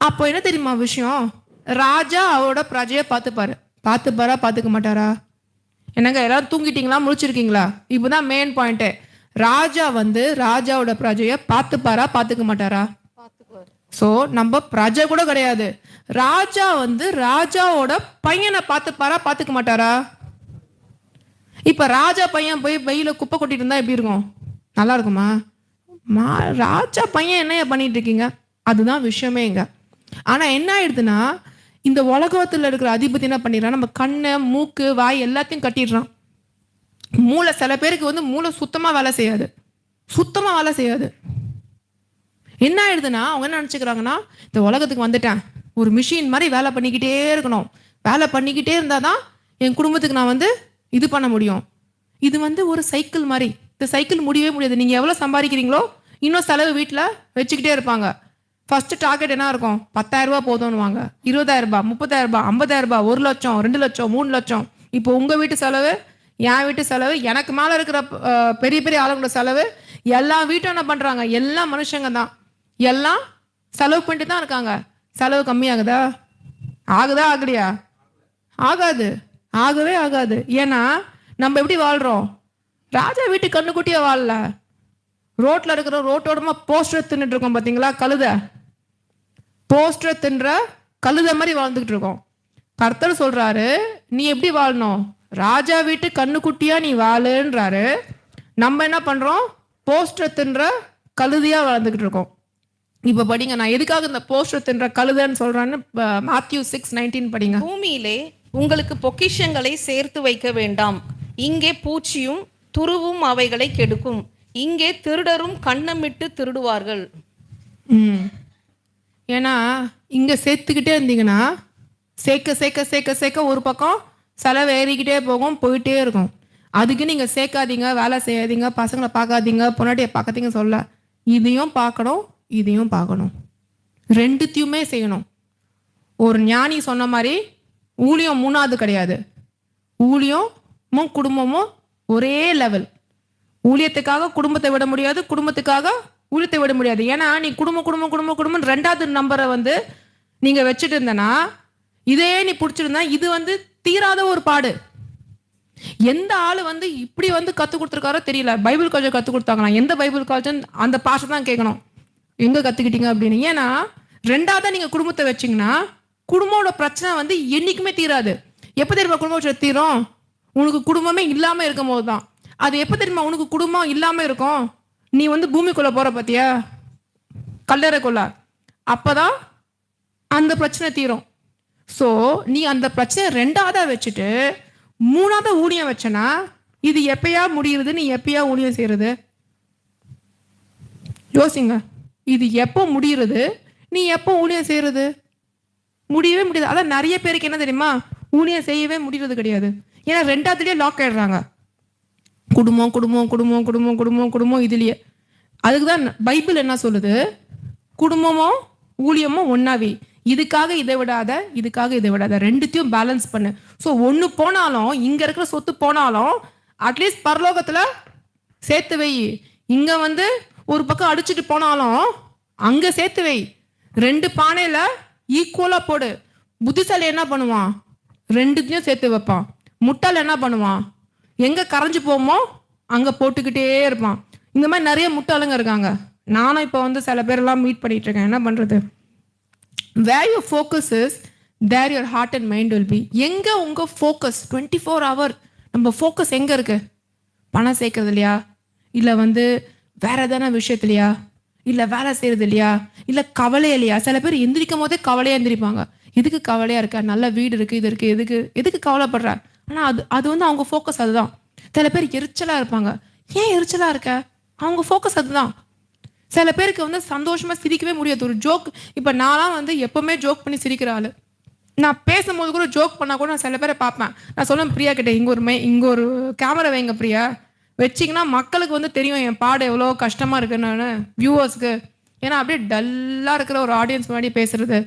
[SPEAKER 1] அப்போ என்ன தெரியுமா விஷயம், ராஜா அவரோட பிரஜையை பார்த்துப்பாரா பார்த்துக்க மாட்டாரா? என்னங்க எல்லாரும் தூங்கிட்டீங்களா, முடிச்சிருக்கீங்களா? இப்போதான் மெயின் பாயிண்ட்டு. ராஜா வந்து ராஜாவோட பிரஜையை பார்த்துக்க மாட்டாரா? ஸோ நம்ம பிரஜை கூட கிடையாது. ராஜா வந்து ராஜாவோட பையனை பார்த்துக்க மாட்டாரா? இப்ப ராஜா பையன் போய் வெயில குப்பை கொட்டிட்டு இருந்தா எப்படி இருக்கும்? நல்லா இருக்குமா? ராஜா பையன் என்ன பண்ணிட்டு இருக்கீங்க? அதுதான் விஷயமே இங்க. ஆனா என்ன ஆயிடுதுன்னா, இந்த உலகத்துல இருக்கிற அதிபதி என்ன பண்ணிடுறான், நம்ம கண்ணை மூக்கு வாய் எல்லாத்தையும் கட்டிடுறான். மூளை சில பேருக்கு வந்து மூளை சுத்தமா வேலை செய்யாது. என்ன ஆயிடுதுன்னா அவங்க என்ன நினைச்சுக்கிறாங்கன்னா, இந்த உலகத்துக்கு வந்துட்டேன், ஒரு மிஷின் மாதிரி வேலை பண்ணிக்கிட்டே இருக்கணும், வேலை பண்ணிக்கிட்டே இருந்தாதான் என் குடும்பத்துக்கு நான் வந்து இது பண்ண முடியும். இது வந்து ஒரு சைக்கிள் மாதிரி. இந்த சைக்கிள் முடியவே முடியாது. நீங்கள் எவ்வளோ சம்பாதிக்கிறீங்களோ இன்னும் செலவு வீட்டில் வச்சுக்கிட்டே இருப்பாங்க. ஃபர்ஸ்ட் டார்கெட் என்ன இருக்கும்? 10,000 ரூபா போதும்னுவாங்க, 20,000 ரூபாய், 30,000 ரூபாய், 50,000 ரூபாய், 1 லட்சம், 2 லட்சம், 3 லட்சம். இப்போ உங்கள் வீட்டு செலவு, என் வீட்டு செலவு, எனக்கு மேலே இருக்கிற பெரிய பெரிய ஆளுங்களோட செலவு, எல்லா வீட்டும் என்ன பண்ணுறாங்க, எல்லா மனுஷங்க தான் எல்லாம் செலவு பண்ணிட்டு தான் இருக்காங்க. செலவு கம்மியாகுதா? ஆகலையா? ஆகவே ஆகாது. ஏன்னா நம்ம எப்படி வாழ்றோம்? ராஜா வீட்டு கண்ணுக்குட்டியா வாழல. ரோட்ல இருக்கிற ரோட்டோடமா போஸ்டர் தின்னுட்டு இருக்கோம் பாத்தீங்களா? போஸ்டர் தின்ற கழுத மாதிரி வாழ்ந்துகிட்டு இருக்கோம். கர்த்தர் சொல்றாரு, நீ எப்படி வாழணும்? ராஜா வீட்டு கண்ணுக்குட்டியா நீ வாழுன்றாரு. நம்ம என்ன பண்றோம்? போஸ்டர் தின்ற கழுதையா வாழ்ந்துகிட்டு இருக்கோம். இப்ப படிங்க, நான் எதுக்காக இந்த போஸ்டர் தின்ற கழுதைன்னு சொல்றேன்னு மேத்யூ 6:19 படிங்க.
[SPEAKER 2] பூமியிலே உங்களுக்கு பொக்கிஷங்களை சேர்த்து வைக்க வேண்டாம், இங்கே பூச்சியும் துருவும் அவைகளை கெடுக்கும், இங்கே திருடரும் கண்ணமிட்டு திருடுவார்கள்.
[SPEAKER 1] ஏன்னா இங்க சேர்த்துக்கிட்டே இருந்தீங்கன்னா சேர்க்க சேர்க்க சேர்க்க சேர்க்க ஒரு பக்கம் செலவு ஏறிக்கிட்டே போகும், போயிட்டே இருக்கும். அதுக்கு நீங்க சேர்க்காதீங்க, வேலை செய்யாதீங்க, பசங்களை பார்க்காதீங்க, பொன்னாட்டியை பார்க்காதீங்க சொல்ல. இதையும் பார்க்கணும், இதையும் பார்க்கணும். ரெண்டுத்தையுமே செய்யணும். ஒரு ஞானி சொன்ன மாதிரி ஊழியம் மூணாவது கிடையாது. ஊழியமும் குடும்பமும் ஒரே லெவல். ஊழியத்துக்காக குடும்பத்தை விட முடியாது, குடும்பத்துக்காக ஊழியத்தை விட முடியாது. ஏன்னா நீ குடும்பம் ரெண்டாவது நம்பரை வந்து நீங்க வச்சுட்டு இருந்தனா, இதே நீ பிடிச்சிருந்தா இது வந்து தீராத ஒரு பாடு. எந்த ஆளு வந்து இப்படி வந்து கத்து கொடுத்துருக்காரோ தெரியல. பைபிள் காலேஜ் கத்து கொடுத்தாங்களா? எந்த பைபிள் காலேஜ் அந்த பாஷை தான் கேட்கணும், எங்க கத்துக்கிட்டீங்க அப்படின்னு. ஏன்னா ரெண்டாவதா நீங்க குடும்பத்தை வச்சீங்கன்னா குடும்பமோட பிரச்சனை வந்து என்னைக்குமே தீராது. எப்ப தெரியுமா குடும்பம் தீரும்? உனக்கு குடும்பமே இல்லாம இருக்கும் போது தான். அது எப்ப தெரியுமா உனக்கு குடும்பம் இல்லாம இருக்கும்? நீ வந்து பூமிக்குள்ள போற பாத்தியா, கல்லறைக்குள்ள, அப்பதான் அந்த பிரச்சனை தீரும். சோ நீ அந்த பிரச்சனை ரெண்டாவதா வச்சுட்டு மூணாவதா ஊழியம் வச்சனா இது எப்பயா முடியுறது? நீ எப்பயா ஊழியம் செய்யறது? யோசிங்க. இது எப்போ முடியுறது? நீ எப்போ ஊழியம் செய்யறது? முடியவே முடியாது. அதான் நிறைய பேருக்கு என்ன தெரியுமா, ஊழியம் செய்யவே முடியறது கிடையாது. ஏன்னா ரெண்டாவதுலயே லாக் ஆயிடுறாங்க. குடும்பம் குடும்பம் குடும்பம் குடும்பம் குடும்பம் குடும்பம் இதுலயே. அதுக்குதான் பைபிள் என்ன சொல்லுது, குடும்பமும் ஊழியமும் ஒன்னாவி. இதுக்காக இதை விடாத, இதுக்காக இதை விடாத, ரெண்டுத்தையும் பேலன்ஸ் பண்ணு. ஸோ ஒன்று போனாலும், இங்க இருக்கிற சொத்து போனாலும் அட்லீஸ்ட் பரலோகத்துல சேர்த்து வை. இங்க வந்து ஒரு பக்கம் அடிச்சுட்டு போனாலும் அங்க சேர்த்து வை. ரெண்டு பானையில ஈக்குவலா போடு. புத்திசாலி என்ன பண்ணுவான்? ரெண்டுத்தையும் சேர்த்து வைப்பான். முட்டாள் என்ன பண்ணுவான்? எங்க கரைஞ்சு போமோ அங்க போட்டுக்கிட்டே இருப்பான். இந்த மாதிரி நிறைய முட்டாளுங்க இருக்காங்க. நானும் இப்போ வந்து சில பேரெல்லாம் மீட் பண்ணிட்டு இருக்கேன். என்ன பண்றது? Where your focus is, there your heart and mind will be. எங்க உங்க ஃபோக்கஸ் 24 hour நம்ம ஃபோக்கஸ் எங்க இருக்கு? பணம் சேர்க்கறது இல்லையா? இல்ல வந்து வேற எதனா விஷயத்துலையா? இல்ல வேலை செய்யறது இல்லையா? இல்ல கவலை இல்லையா? சில பேர் எந்திரிக்கும் போதே கவலையா எந்திரிப்பாங்க. எதுக்கு கவலையா இருக்கா? நல்ல வீடு இருக்கு, இது இருக்கு, எதுக்கு கவலைப்படுற? ஆனா அது வந்து அவங்க ஃபோக்கஸ் அதுதான். சில பேர் எரிச்சலா இருப்பாங்க. ஏன் எரிச்சலா இருக்க? அவங்க ஃபோக்கஸ் அதுதான். சில பேருக்கு வந்து சந்தோஷமா சிரிக்கவே முடியாது. ஒரு ஜோக், இப்ப நான்லாம் வந்து எப்பவுமே ஜோக் பண்ணி சிரிக்கிற ஆளு. நான் பேசும்போது கூட ஜோக் பண்ணா கூட நான் சில பேரை பார்ப்பேன். நான் சொல்லுவேன், பிரியா கிட்ட இங்க ஒரு கேமரா வைங்க பிரியா, வச்சிங்கன்னா மக்களுக்கு வந்து தெரியும் என் பாடு எவ்வளோ கஷ்டமா இருக்குன்னு, வியூவர்ஸ்க்கு. ஏன்னா அப்படியே டல்லா இருக்கிற ஒரு ஆடியன்ஸ் முன்னாடி பேசுறது.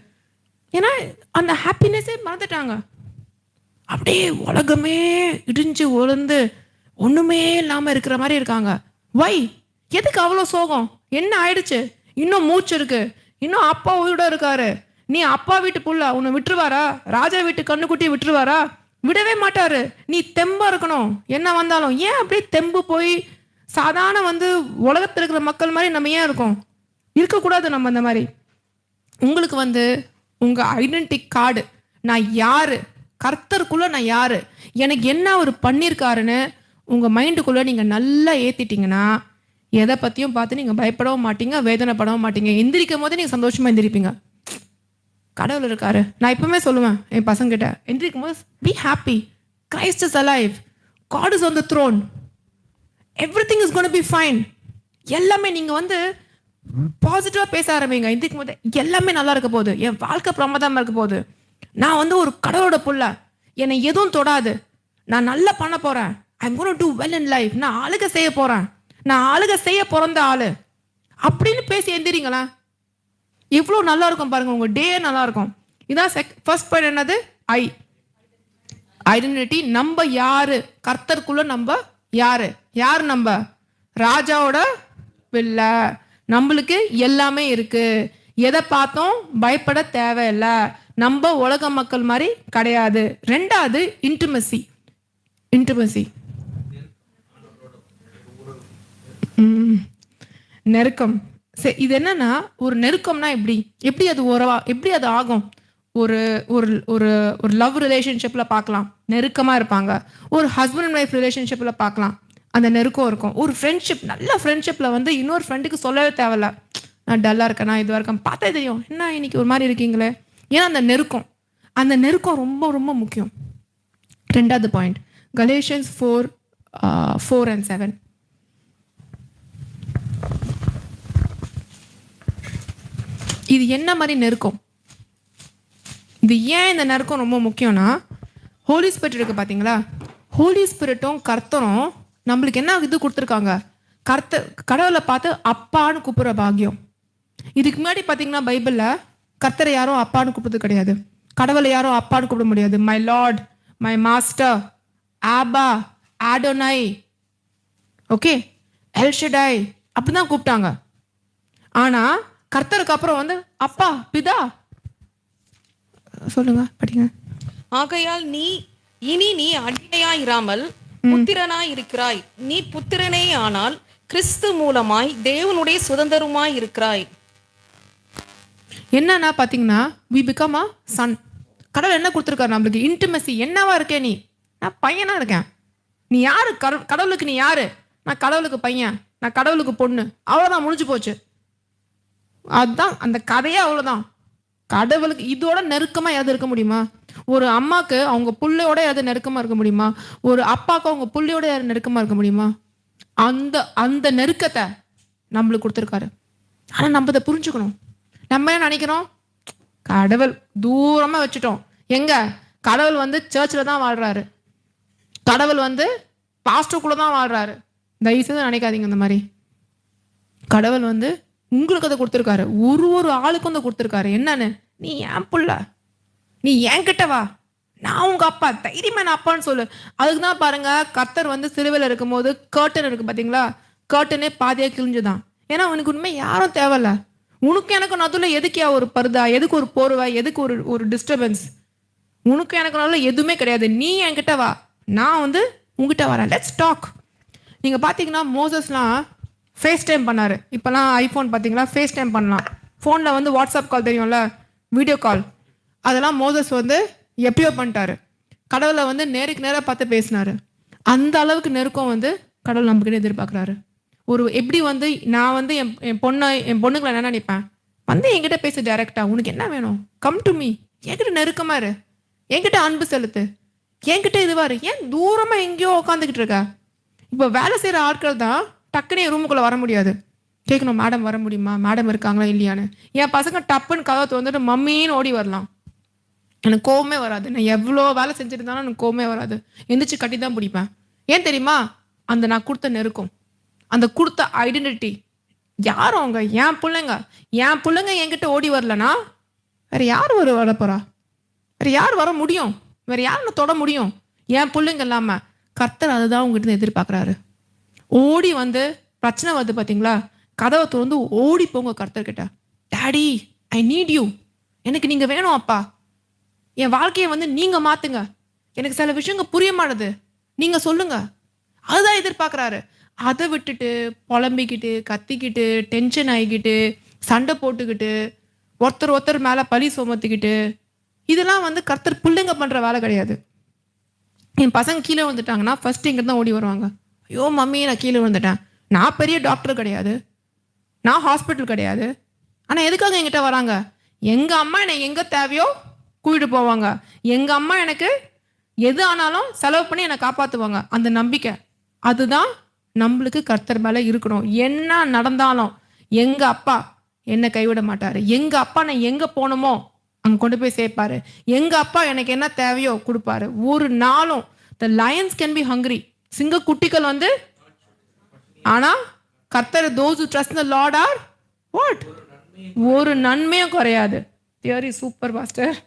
[SPEAKER 1] ஏன்னா அந்த ஹாப்பினஸே மறந்துட்டாங்க. அப்படியே உலகமே இடிஞ்சு உழந்து ஒண்ணுமே இல்லாம இருக்கிற மாதிரி இருக்காங்க. வை? எதுக்கு அவ்வளோ சோகம்? என்ன ஆயிடுச்சு? இன்னும் மூச்சு இருக்கு, இன்னும் அப்பா உயிரோட இருக்காரு. நீ அப்பா வீட்டு புள்ள, உன்னை விட்டுருவாரா? ராஜா வீட்டு கண்ணுக்குட்டி விட்டுருவாரா? விடவே மாட்டாரு. நீ தெம்பா இருக்கணும் என்ன வந்தாலும். ஏன் அப்படியே தெம்பு போய் சாதாரண வந்து உலகத்தில் இருக்கிற மக்கள் மாதிரி நம்ம ஏன் இருக்கோம்? இருக்கக்கூடாது நம்ம அந்த மாதிரி. உங்களுக்கு வந்து உங்க ஐடென்டிட்டி கார்டு, நான் யாரு, கர்த்தருக்குள்ள நான் யாரு, எனக்கு என்ன அவர் பண்ணியிருக்காருன்னு உங்க மைண்டுக்குள்ள நீங்க நல்லா ஏத்திட்டீங்கன்னா எதை பத்தியும் பார்த்து நீங்க பயப்படவும் மாட்டீங்க, வேதனைப்படவும் மாட்டீங்க. எந்திரிக்கும் போதே நீங்க சந்தோஷமா எந்திரிப்பீங்க. கடவுள் இருக்காரு. நான் எப்பவுமே சொல்லுவேன் என் பசங்க கிட்ட, எந்திரிக்கும் போது be happy, Christ is alive, God is on the throne, everything is gonna be fine. எல்லாமே நீங்க வந்து பாசிட்டிவா பேச ஆரம்பிங்க. எந்திரிக்கும் போது எல்லாமே நல்லா இருக்க போகுது, என் வாழ்க்கை பிரமாதமா இருக்க போகுது, நான் வந்து ஒரு கடவுளோட புள்ள, என்னை எதுவும் தொடாது, நான் நல்லா பண்ண போறேன், I am gonna do well in life, நான் ஆளுக செய்ய போறேன், நான் ஆளுக செய்ய பிறந்த ஆளு அப்படின்னு பேசி எந்திரிங்களா, இவ்வளோ நல்லா இருக்கும் பாருங்க. உங்க டே நல்லா இருக்கும். இதான் ஃபர்ஸ்ட் பாயிண்ட். என்னது? ஐடென்டிட்டி. நம்ம யாரு? கர்த்தருக்குள்ள நம்ம யாரு? யாரு நம்ம? ராஜாவோட பிள்ளை. நம்மளுக்கு எல்லாமே இருக்கு. எதை பார்த்தோம் பயப்பட தேவையில்லை. நம்ம உலக மக்கள் மாதிரி கிடையாது. ரெண்டாவது இன்டிமசி. நெருக்கம். இது என்னன்னா, ஒரு நெருக்கம்னா எப்படி அது உறவா, எப்படி அது ஆகும்? ஒரு ஒரு ஒரு ஒரு லவ் ரிலேஷன்ஷிப்ல பார்க்கலாம், நெருக்கமா இருப்பாங்க. ஒரு ஹஸ்பண்ட் அண்ட் ஒய்ஃப் ரிலேஷன்ஷிப்ல பார்க்கலாம், அந்த நெருக்கம் இருக்கும். ஒரு ஃப்ரெண்ட்ஷிப், நல்ல ஃப்ரெண்ட்ஷிப்ல வந்து இன்னொரு ஃப்ரெண்டுக்கு சொல்லவே தேவையில்ல, நான் டல்லா இருக்கேன், நான் இதுவா இருக்கேன், பார்த்தா தெரியும் என்ன இன்னைக்கு ஒரு மாதிரி இருக்கீங்களே. ஏன்னா அந்த நெருக்கம் ரொம்ப ரொம்ப முக்கியம். ரெண்டாவது பாயிண்ட், கலேஷியன்ஸ் 4:4 and 7. இது என்ன மாதிரி நெருக்கம்? இது ஏன் இந்த நெருக்கம் ரொம்ப முக்கியம்னா, ஹோலி ஸ்பிரிட் இருக்கு பாத்தீங்களா? ஹோலி ஸ்பிரிட்டும் கர்த்தரும் நம்மளுக்கு என்ன இது கொடுத்துருக்காங்க? கடவுளை பார்த்து அப்பான்னு கூப்பிடுற பாக்கியம். இதுக்கு முன்னாடி பார்த்தீங்கன்னா பைபிளில் கர்த்தரை யாரும் அப்பான்னு கூப்பிடுறது கிடையாது. கடவுளை யாரும் அப்பான்னு கூப்பிட முடியாது. My lord, my master, Abba, Adonai, okay, El Shaddai அப்படிதான் கூப்பிட்டாங்க. ஆனா கர்த்தருக்கு அப்புறம் வந்து அப்பா, பிதா. சொல்லுங்க, படிங்க.
[SPEAKER 2] ஆகையால் இனி நீ அடிமையாயிராமல் புத்திரனாய் இருக்கிறாய். நீ புத்திரனே ஆனால் கிறிஸ்து மூலமாய் தேவனுடைய சுதந்திரமாய் இருக்கிறாய்.
[SPEAKER 1] என்னன்னா பாத்தீங்கன்னா we become a son. கடவுள் என்ன கொடுத்துருக்காரு நம்மளுக்கு? இன்டிமசி. என்னவா இருக்கே நீ? நான் பையனா இருக்கேன். நீ யாரு? கடவுளுக்கு நீ யாரு? நான் கடவுளுக்கு பையன், நான் கடவுளுக்கு பொண்ணு. அவ்வளவுதான், முடிஞ்சு போச்சு. அதுதான் அந்த கதையே, அவ்வளவுதான். கடவுளுக்கு இதோட நெருக்கமா எது இருக்க முடியுமா? ஒரு அம்மாக்கு அவங்க புள்ளையோட எது நெருக்கமா இருக்க முடியுமா? ஒரு அப்பாவுக்கு அவங்க புள்ளையோட யாரு நெருக்கமா இருக்க முடியுமா? அந்த அந்த நெருக்கத்தை நம்மளுக்கு கொடுத்துருக்காரு. ஆனா நம்ம அதை புரிஞ்சுக்கணும். நம்ம என்ன நினைக்கிறோம்? கடவுள் தூரமா வச்சுட்டோம். எங்க கடவுள் வந்து சர்ச்சில் தான் வாழ்றாரு, கடவுள் வந்து பாஸ்டருக்குள்ள தான் வாழ்றாரு. தயவுசெய்து நினைக்காதீங்க இந்த மாதிரி. கடவுள் வந்து உங்களுக்கு அதை கொடுத்துருக்காரு. ஒரு ஆளுக்கும் அதை கொடுத்துருக்காரு. என்னன்னு? நீ ஏன் புள்ள, நீ என்கிட்ட வா, நான் உங்க அப்பா, தைரியமா நான் அப்பான்னு சொல்லு. அதுக்கு தான் பாருங்க, கர்த்தர் வந்து சிலுவையில் இருக்கும் போது கர்டன் இருக்கு பாத்தீங்களா, கர்டனே பாதியா கிழிஞ்சுதான். ஏன்னா அவனுக்கு உண்மை யாரும் தேவையில்ல. உனக்கு எனக்கு நடுவில் எதுக்கியா ஒரு பருதா, எதுக்கு ஒரு போர்வை, எதுக்கு ஒரு டிஸ்டர்பன்ஸ்? உனக்கு எனக்கு நடுவில் எதுவுமே கிடையாது. நீ என்கிட்ட வா, நான் வந்து உங்ககிட்ட வரேன். Let's talk. நீங்க பாத்தீங்கன்னா மோசஸ்லாம் ஃபேஸ் டைம் பண்ணாரு. இப்போலாம் ஐஃபோன் பார்த்தீங்களா, ஃபேஸ் டைம் பண்ணலாம். ஃபோனில் வந்து வாட்ஸ்அப் கால் தெரியும்ல, வீடியோ கால். அதெல்லாம் மோசஸ் வந்து எப்பயோ பண்ணிட்டாரு. கடவுளை வந்து நேருக்கு நேராக பார்த்து பேசினாரு. அந்த அளவுக்கு நெருக்கம் வந்து கடவுள் நம்மக்கிட்ட எதிர்பார்க்குறாரு. எப்படி வந்து நான் வந்து என் பொண்ணுங்களை என்ன நினைப்பேன், வந்து என்கிட்ட பேசு டைரக்டா, உனக்கு என்ன வேணும், கம் டு மீ, என்கிட்ட நெருக்கமா இரு, என்கிட்ட அன்பு செலுத்து, என்கிட்ட இதுவாரு. ஏன் தூரமா எங்கேயோ உட்காந்துக்கிட்டு இருக்க? இப்போ வேலை செய்கிற ஆட்கள் தான் டக்குனே ரூமுக்குள்ளே வர முடியாது. கேட்கணும், மேடம் வர முடியுமா, மேடம் இருக்காங்களா இல்லையான்னு. என் பசங்க டப்புன்னு கதவை வந்துட்டு மம்மின்னு ஓடி வரலாம். எனக்கு கோவமே வராது. நான் எவ்வளோ வேலை செஞ்சுருந்தாலும் எனக்கு கோவமே வராது. எந்திரிச்சு கட்டி தான் பிடிப்பேன். ஏன் தெரியுமா? அந்த நான் கொடுத்த நெருக்கம், அந்த கொடுத்த ஐடென்டிட்டி. யாரும் அவங்க என் பிள்ளைங்க என்கிட்ட ஓடி வரலனா வேற யார் வர போறா? வேற யார் வர முடியும்? வேற யாருன்னு தொட முடியும்? என் பிள்ளைங்க இல்லாம. கர்த்தர் அதுதான் உங்ககிட்ட எதிர்பார்க்குறாரு. ஓடி வந்து பிரச்சனை வருது பார்த்தீங்களா, கதவை திறந்து ஓடி போங்க கர்த்தர்கிட்ட. டாடி, ஐ நீட் யூ, எனக்கு நீங்க வேணும் அப்பா, என் வாழ்க்கையை வந்து நீங்க மாத்துங்க, எனக்கு சில விஷயங்கள் புரிய மாட்டுது, நீங்க சொல்லுங்க. அதுதான் எதிர்பார்க்குறாரு. அதை விட்டுட்டு புலம்பிக்கிட்டு கத்திக்கிட்டு டென்ஷன் ஆகிக்கிட்டு சண்டை போட்டுக்கிட்டு ஒருத்தர் மேலே பழி சுமத்திக்கிட்டு, இதெல்லாம் வந்து கர்த்தர் பிள்ளைங்க பண்ற வேலை கிடையாது. என் பசங்க கீழே வந்துட்டாங்கன்னா ஃபர்ஸ்ட் இங்கிட்ட தான் ஓடி வருவாங்க. ஐயோ மம்மி நான் கீழே வந்துட்டேன். நான் பெரிய டாக்டர் கிடையாது, நான் ஹாஸ்பிட்டல் கிடையாது. ஆனால் எதுக்காக என்கிட்ட வராங்க? எங்கள் அம்மா என்னை எங்கே தேவையோ கூட்டிட்டு போவாங்க. எங்கள் அம்மா எனக்கு எது ஆனாலும் செலவு பண்ணி என்னை காப்பாற்றுவாங்க. அந்த நம்பிக்கை அதுதான் நம்மளுக்கு கர்த்தர் மேலே இருக்கணும். என்ன நடந்தாலும் எங்கள் அப்பா என்னை கைவிட மாட்டார். எங்கள் அப்பா நான் எங்கே போகணுமோ அங்கே கொண்டு போய் சேர்ப்பாரு. எங்கள் அப்பா எனக்கு என்ன தேவையோ கொடுப்பாரு. ஒரு நாளும் த லயன்ஸ் கேன் பி ஹங்க்ரி, சிங்க குட்டிகள் வந்து, ஆனா கர்த்தர் those who trust in the Lord are what? ஒரு நன்மையும் குறையாது. Theory super pastor.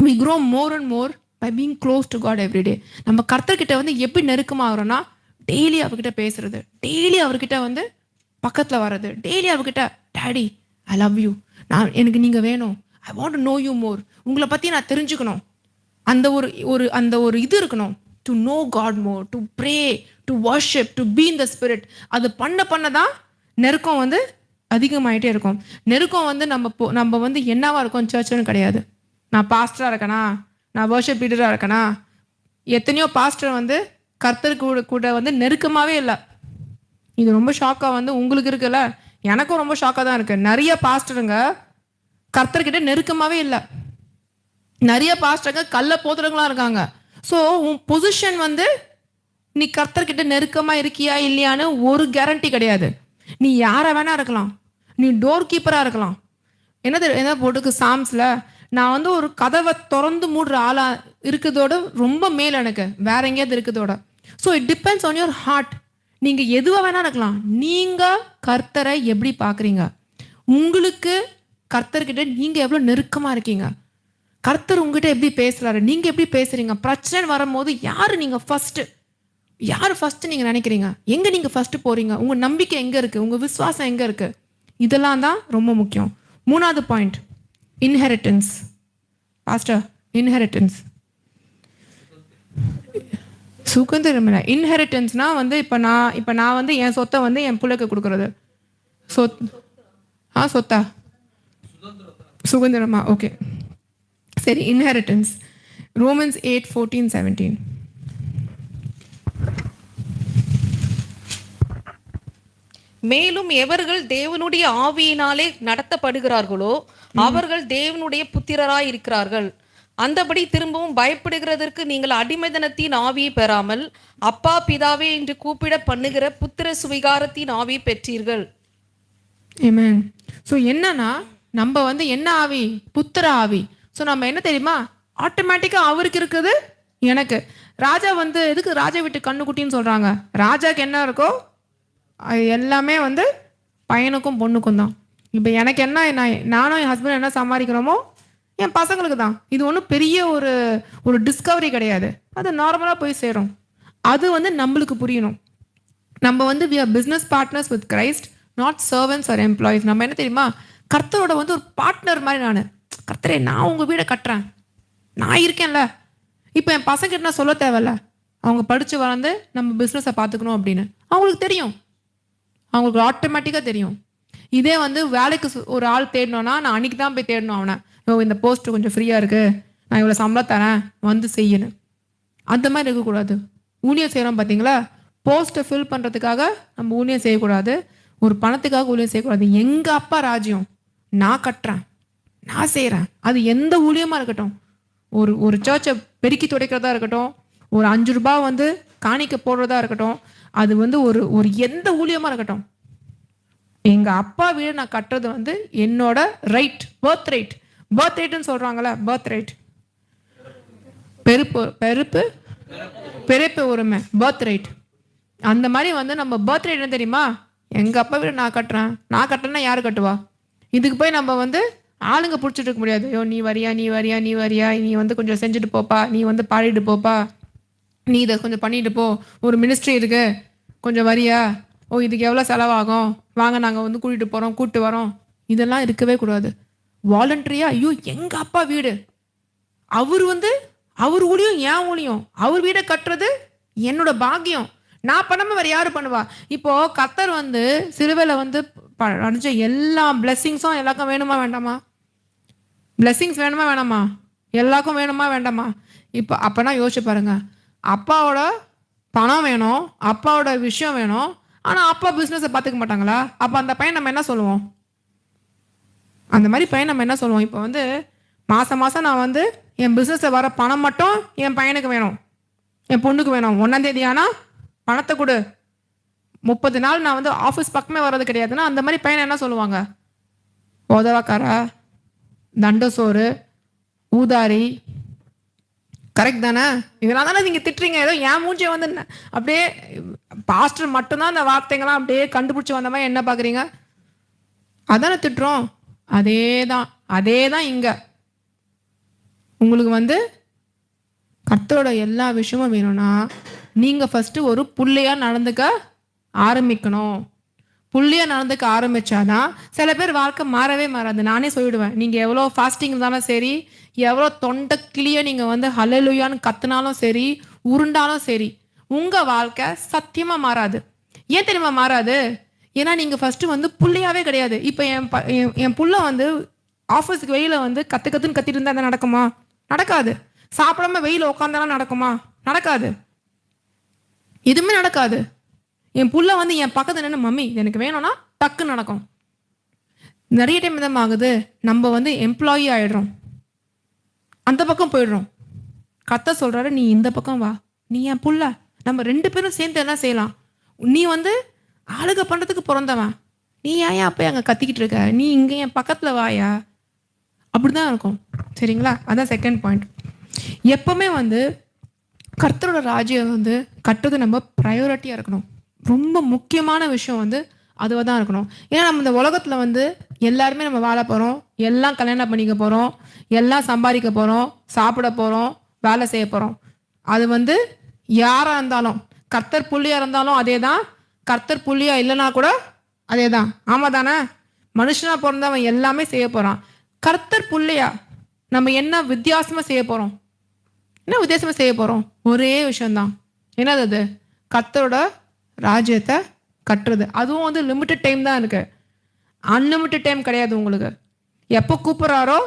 [SPEAKER 1] we grow more and more by being close to God every day. நம்ம கர்த்தர்கிட்ட வந்து எப்படி நெருக்கமாகறோம்னா, டெய்லி அவர்கிட்ட பேசுறது, டெய்லி அவர்கிட்ட வந்து பக்கத்துல வர்றது, டெய்லி அவர்கிட்ட டாடி ஐ லவ் யூ, எனக்கு நீங்க வேணும், I want to know you more, உங்களை பத்தி நான் தெரிஞ்சுக்கணும். அந்த ஒரு இது இருக்கணும். To know God more, to pray, to worship, to be in the spirit. அது பண்ணதான் நெருக்கம் வந்து அதிகமாயிட்டே இருக்கும். நெருக்கம் வந்து நம்ம வந்து என்னவா இருக்கோம் சர்ச்சுன்னு கிடையாது. நான் பாஸ்டரா இருக்கேனா, நான் வர்ஷிப் லீடரா இருக்கேனா. எத்தனையோ பாஸ்டர் வந்து கர்த்தருக்கு கூட வந்து நெருக்கமாவே இல்லை. இது ரொம்ப ஷாக்காக வந்து உங்களுக்கு இருக்குல்ல, எனக்கும் ரொம்ப ஷாக்காக தான் இருக்கு. நிறைய பாஸ்டருங்க கர்த்தர்கிட்ட நெருக்கமாவே இல்லை. நிறைய பாஸ்டருங்க கள்ள போதுறங்களா இருக்காங்க. ஸோ உன் பொசிஷன் வந்து நீ கர்த்தர்கிட்ட நெருக்கமா இருக்கியா இல்லையான்னு ஒரு கேரண்டி கிடையாது. நீ யாரை வேணா இருக்கலாம், நீ டோர் கீப்பரா இருக்கலாம். என்ன போட்டுக்கு சாம்ஸ்ல, நான் வந்து ஒரு கதவை திறந்து மூடுற ஆளா இருக்கிறதோட ரொம்ப மேல் எனக்கு வேற எங்கேயாவது இருக்கிறதோட. So it depends on your heart. நீங்க எதுவா வேணா இருக்கலாம். நீங்க கர்த்தரை எப்படி பார்க்குறீங்க? உங்களுக்கு கர்த்தர்கிட்ட நீங்க எவ்வளவு நெருக்கமா இருக்கீங்க? கர்த்தர் உங்ககிட்ட எப்படி பேசுறாரு? நீங்க எப்படி பேசுறீங்க? பிரச்சனை வரும்போது யாரு ஃபர்ஸ்ட் நீங்க நினைக்கிறீங்க? எங்க நீங்க ஃபர்ஸ்ட் போறீங்க? உங்க நம்பிக்கை எங்க இருக்கு? உங்க விசுவாசம் எங்க இருக்கு? இதெல்லாம் தான் ரொம்ப முக்கியம். 3வது பாயிண்ட், இன்ஹெரிட்டன்ஸ். பாஸ்டர், இன்ஹெரிட்டன்ஸ் சுதந்திரம் இல்லை. இன்ஹெரிட்டன்ஸ்னா வந்து இப்போ நான் வந்து என் சொத்தை வந்து என் பிள்ளைக்கு கொடுக்கறது. சொத்தா சுதந்திரமா? ஓகே, சரி. Inheritance, Romans 8:14-17.
[SPEAKER 2] மேலும் எவர்கள் தேவனுடைய ஆவியினாலே நடத்தப்படுகிறார்களோ அவர்கள் தேவனுடைய புத்திரராய் இருக்கிறார்கள். அந்தபடி திரும்பவும் பயப்படுகிறதற்கு நீங்கள் அடிமைதனத்தின் ஆவியை பெறாமல் அப்பா பிதாவே என்று கூப்பிட பண்ணுகிற புத்திர சுவிகாரத்தின் ஆவியை பெற்றீர்கள்.
[SPEAKER 1] ஆமென். ஸோ என்னன்னா, நம்ம வந்து என்ன ஆவி? புத்திர ஆவி. ஸோ நம்ம என்ன தெரியுமா, ஆட்டோமேட்டிக்கா அவருக்கு இருக்குது, எனக்கு. ராஜா வந்து எதுக்கு ராஜா வீட்டு கண்ணுக்குட்டின்னு சொல்றாங்க? ராஜாக்கு என்ன இருக்கோ அது எல்லாமே வந்து பையனுக்கும் பொண்ணுக்கும் தான். இப்போ எனக்கு என்ன, நானும் என் ஹஸ்பண்ட் என்ன சம்பாதிக்கிறோமோ என் பசங்களுக்கு தான். இது ஒன்றும் பெரிய ஒரு டிஸ்கவரி கிடையாது. அது நார்மலாக போய் சேரும். அது வந்து நம்மளுக்கு புரியணும். நம்ம வந்து we are business partners with Christ, not servants or employees. நம்ம என்ன தெரியுமா, கர்த்தரோட வந்து ஒரு பார்ட்னர் மாதிரி. கர்த்தரே, நான் உங்கள் வீடை கட்டுறேன், நான் இருக்கேன்ல. இப்போ என் பசங்க என்ன சொல்ல தேவையில்ல, அவங்க படித்து வளர்ந்து நம்ம பிஸ்னஸை பார்த்துக்கணும் அப்படின்னு அவங்களுக்கு தெரியும். அவங்களுக்கு ஆட்டோமேட்டிக்காக தெரியும். இதே வந்து வேலைக்கு ஒரு ஆள் தேடணும்னா நான் அன்றைக்கி தான் போய் தேடணும் அவனை. இந்த போஸ்ட் கொஞ்சம் ஃப்ரீயாக இருக்குது, நான் இவ்வளோ சம்பளம் தரேன், வந்து செய்யணும். அந்த மாதிரி இருக்கக்கூடாது. ஊழியம் செய்கிறோம் பார்த்தீங்களா, போஸ்ட்டை ஃபில் பண்ணுறதுக்காக நம்ம ஊழியம் செய்யக்கூடாது, ஒரு பணத்துக்காக ஊழியம் செய்யக்கூடாது. எங்கள் அப்பா ராஜ்யம், நான் கட்டுறேன், நான் செய்கிறேன். அது எந்த ஊழியமாக இருக்கட்டும், ஒரு சர்ச்சை பெருக்கி துடைக்கிறதா இருக்கட்டும், ஒரு 5 ரூபாய் வந்து காணிக்க போடுறதா இருக்கட்டும், அது வந்து ஒரு எந்த ஊழியமாக இருக்கட்டும், எங்கள் அப்பா வீடு நான் கட்டுறது வந்து என்னோட ரைட், பர்த் ரைட்னு சொல்கிறாங்களே, பர்த் ரைட், பிறப்பு உரிமை, பர்த் ரைட். அந்த மாதிரி வந்து நம்ம பர்த் ரைட் என்ன தெரியுமா, எங்கள் அப்பா வீடு நான் கட்டுறேன்னா யார் கட்டுவா? இதுக்கு போய் நம்ம வந்து ஆளுங்க பிடிச்சிட்டு இருக்க முடியாது. ஐயோ, நீ வரியா, நீ வந்து கொஞ்சம் செஞ்சுட்டு போப்பா, நீ வந்து பாடிட்டு போப்பா, நீ இதை கொஞ்சம் பண்ணிட்டு போ, ஒரு மினிஸ்ட்ரி இருக்கு, கொஞ்சம் வரியா, இதுக்கு எவ்வளோ செலவாகும், வாங்க நாங்கள் வந்து கூப்பிட்டு வரோம். இதெல்லாம் இருக்கவே கூடாது. வாலண்டரியா, ஐயோ எங்கள் அப்பா வீடு, அவர் ஊழியம் என் ஊழியம், அவர் வீடை கட்டுறது என்னோட பாக்கியம், நான் பண்ணாம வேற யாரு பண்ணுவா? இப்போ கர்த்தர் வந்து சிலுவையில் வந்து அடைஞ்ச எல்லா பிளெஸ்ஸிங்ஸும் எல்லாருக்கும் வேணுமா வேண்டாமா? பிளெஸ்ஸிங்ஸ் வேணுமா வேணாமா? எல்லாருக்கும் வேணுமா வேண்டாமா? இப்போ அப்போனா யோசிச்சு பாருங்க, அப்பாவோட பணம் வேணும், அப்பாவோட விஷயம் வேணும், ஆனால் அப்பா பிஸ்னஸை பார்த்துக்க மாட்டாங்களா? அப்போ அந்த பையன் நம்ம என்ன சொல்லுவோம்? அந்த மாதிரி பையன் நம்ம என்ன சொல்லுவோம்? இப்போ வந்து மாதம் நான் வந்து என் பிஸ்னஸை வர பணம் மட்டும் என் பையனுக்கு வேணும், என் பொண்ணுக்கு வேணும். 1ஆம் தேதி ஆனால் பணத்தை கொடு, 30 நாள் நான் வந்து ஆஃபீஸ் பக்கமே வர்றது கிடையாதுன்னா அந்த மாதிரி பையனை என்ன சொல்லுவாங்க? உதவாக்காரா, தண்டசோறு, ஊதாரி. கரெக்ட் தானே? இதெல்லாம் தானே நீங்கள் திட்டுறீங்க. ஏதோ என் மூஞ்சியை வந்து அப்படியே பாஸ்டர் மட்டும்தான் அந்த வார்த்தைங்களாம் அப்படியே கண்டுபிடிச்சி வந்த மாதிரி என்ன பார்க்குறீங்க? அதானே திட்டுறோம். அதே தான் இங்கே உங்களுக்கு வந்து கர்த்தரோட எல்லா விஷயமும் வேணும்னா நீங்கள் ஃபஸ்ட்டு ஒரு புள்ளையாக நடந்துக்க ஆரம்பிக்கணும். புள்ளையாக நடந்துக்க ஆரம்பித்தாதான் சில பேர் வாழ்க்கை மாறவே மாறாது. நானே சொல்லிடுவேன், நீங்கள் எவ்வளோ ஃபாஸ்டிங் இருந்தாலும் சரி, எவ்வளோ தொண்டை கிளியை நீங்கள் வந்து ஹல்லேலூயான்னு கத்துனாலும் சரி, உருண்டாலும் சரி, உங்கள் வாழ்க்கை சத்தியமாக மாறாது. ஏன் தெரியுமா மாறாது? ஏன்னா நீங்கள் ஃபஸ்ட்டு வந்து புள்ளையாகவே கிடையாது. இப்போ என் புள்ள வந்து ஆஃபீஸுக்கு வெயில வந்து கற்றுன்னு கத்திட்டு இருந்தால் நடக்குமா? நடக்காது. சாப்பிடாம வெயில உட்காந்தாலும் நடக்குமா? நடக்காது. எதுவுமே நடக்காது. என் புள்ள வந்து என் பக்கத்துல நின்று மம்மி எனக்கு வேணும்னா டக்குன்னு நடக்கும். நிறைய டைம் தான் ஆகுது, நம்ம வந்து எம்ப்ளாயி ஆயிடுறோம், அந்த பக்கம் போயிடுறோம். கர்த்தர் சொல்றாரு, நீ இந்த பக்கம் வா, நீ என் புள்ள, நம்ம 2 பேரும் சேர்ந்து எல்லாம் செய்யலாம். நீ வந்து ஆளுக பண்றதுக்கு பிறந்தவன், நீ ஏன் அப்போ அங்கே கத்திக்கிட்டு இருக்க, நீ இங்கே என் பக்கத்தில் வாயா. அப்படிதான் இருக்கும். சரிங்களா? அதான் செகண்ட் பாயிண்ட். எப்பவுமே வந்து கர்த்தரோட ராஜ்யம் வந்து கட்டுறது நம்ம ப்ரையாரிட்டியாக இருக்கணும். ரொம்ப முக்கியமான விஷயம் வந்து அதுவாக தான் இருக்கணும். ஏன்னா நம்ம இந்த உலகத்துல வந்து எல்லாருமே நம்ம வாழ போறோம், எல்லாம் கல்யாணம் பண்ணிக்க போறோம், எல்லாம் சம்பாதிக்க போறோம், சாப்பிட போறோம், வேலை செய்ய போறோம். அது வந்து யாரா இருந்தாலும், கர்த்தர் புள்ளியா இருந்தாலும் அதே தான், கர்த்தர் புள்ளியா இல்லைன்னா கூட அதே தான். ஆமா தானே? மனுஷனா பிறந்தவன் எல்லாமே செய்ய போறான். கர்த்தர் புள்ளியா நம்ம என்ன வித்தியாசமா செய்ய போறோம்? என்ன வித்தியாசமா செய்ய போறோம்? ஒரே விஷயம்தான். என்னது அது? கர்த்தரோட ராஜ்யத்தை கட்டுறது. அதுவும் வந்து லிமிட்டட் டைம் தான் இருக்கு, அன்லிமிட்டட் டைம் கிடையாது உங்களுக்கு. எப்போ கூப்பிட்றாரோ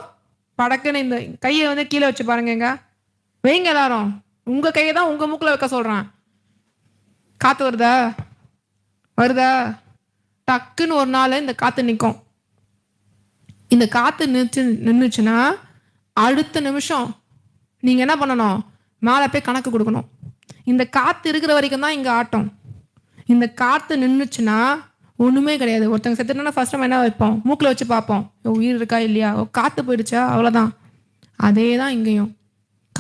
[SPEAKER 1] படக்குன்னு இந்த கையை வந்து கீழே வச்சு பாருங்க, வைங்க எல்லாரும். உங்க கையை தான் உங்க மூக்கில் வைக்க சொல்றான். காத்து வருதா? வருதா? டக்குன்னு ஒரு நாள் இந்த காத்து நிற்கும். இந்த காத்து நின்றுச்சுன்னா அடுத்த நிமிஷம் நீங்க என்ன பண்ணணும்? மேலே போய் கணக்கு கொடுக்கணும். இந்த காத்து இருக்கிற வரைக்கும் தான் இங்க ஆட்டம். இந்த காத்து நின்றுச்சுன்னா ஒண்ணுமே கிடையாது. ஒருத்தங்க செத்துட்டோம்னா ஃபர்ஸ்ட் நம்ம என்ன வைப்போம்? மூக்கில் வச்சு பார்ப்போம், உயிர் இருக்கா இல்லையா. காத்து போயிடுச்சா, அவ்வளோதான். அதே தான் இங்கேயும்.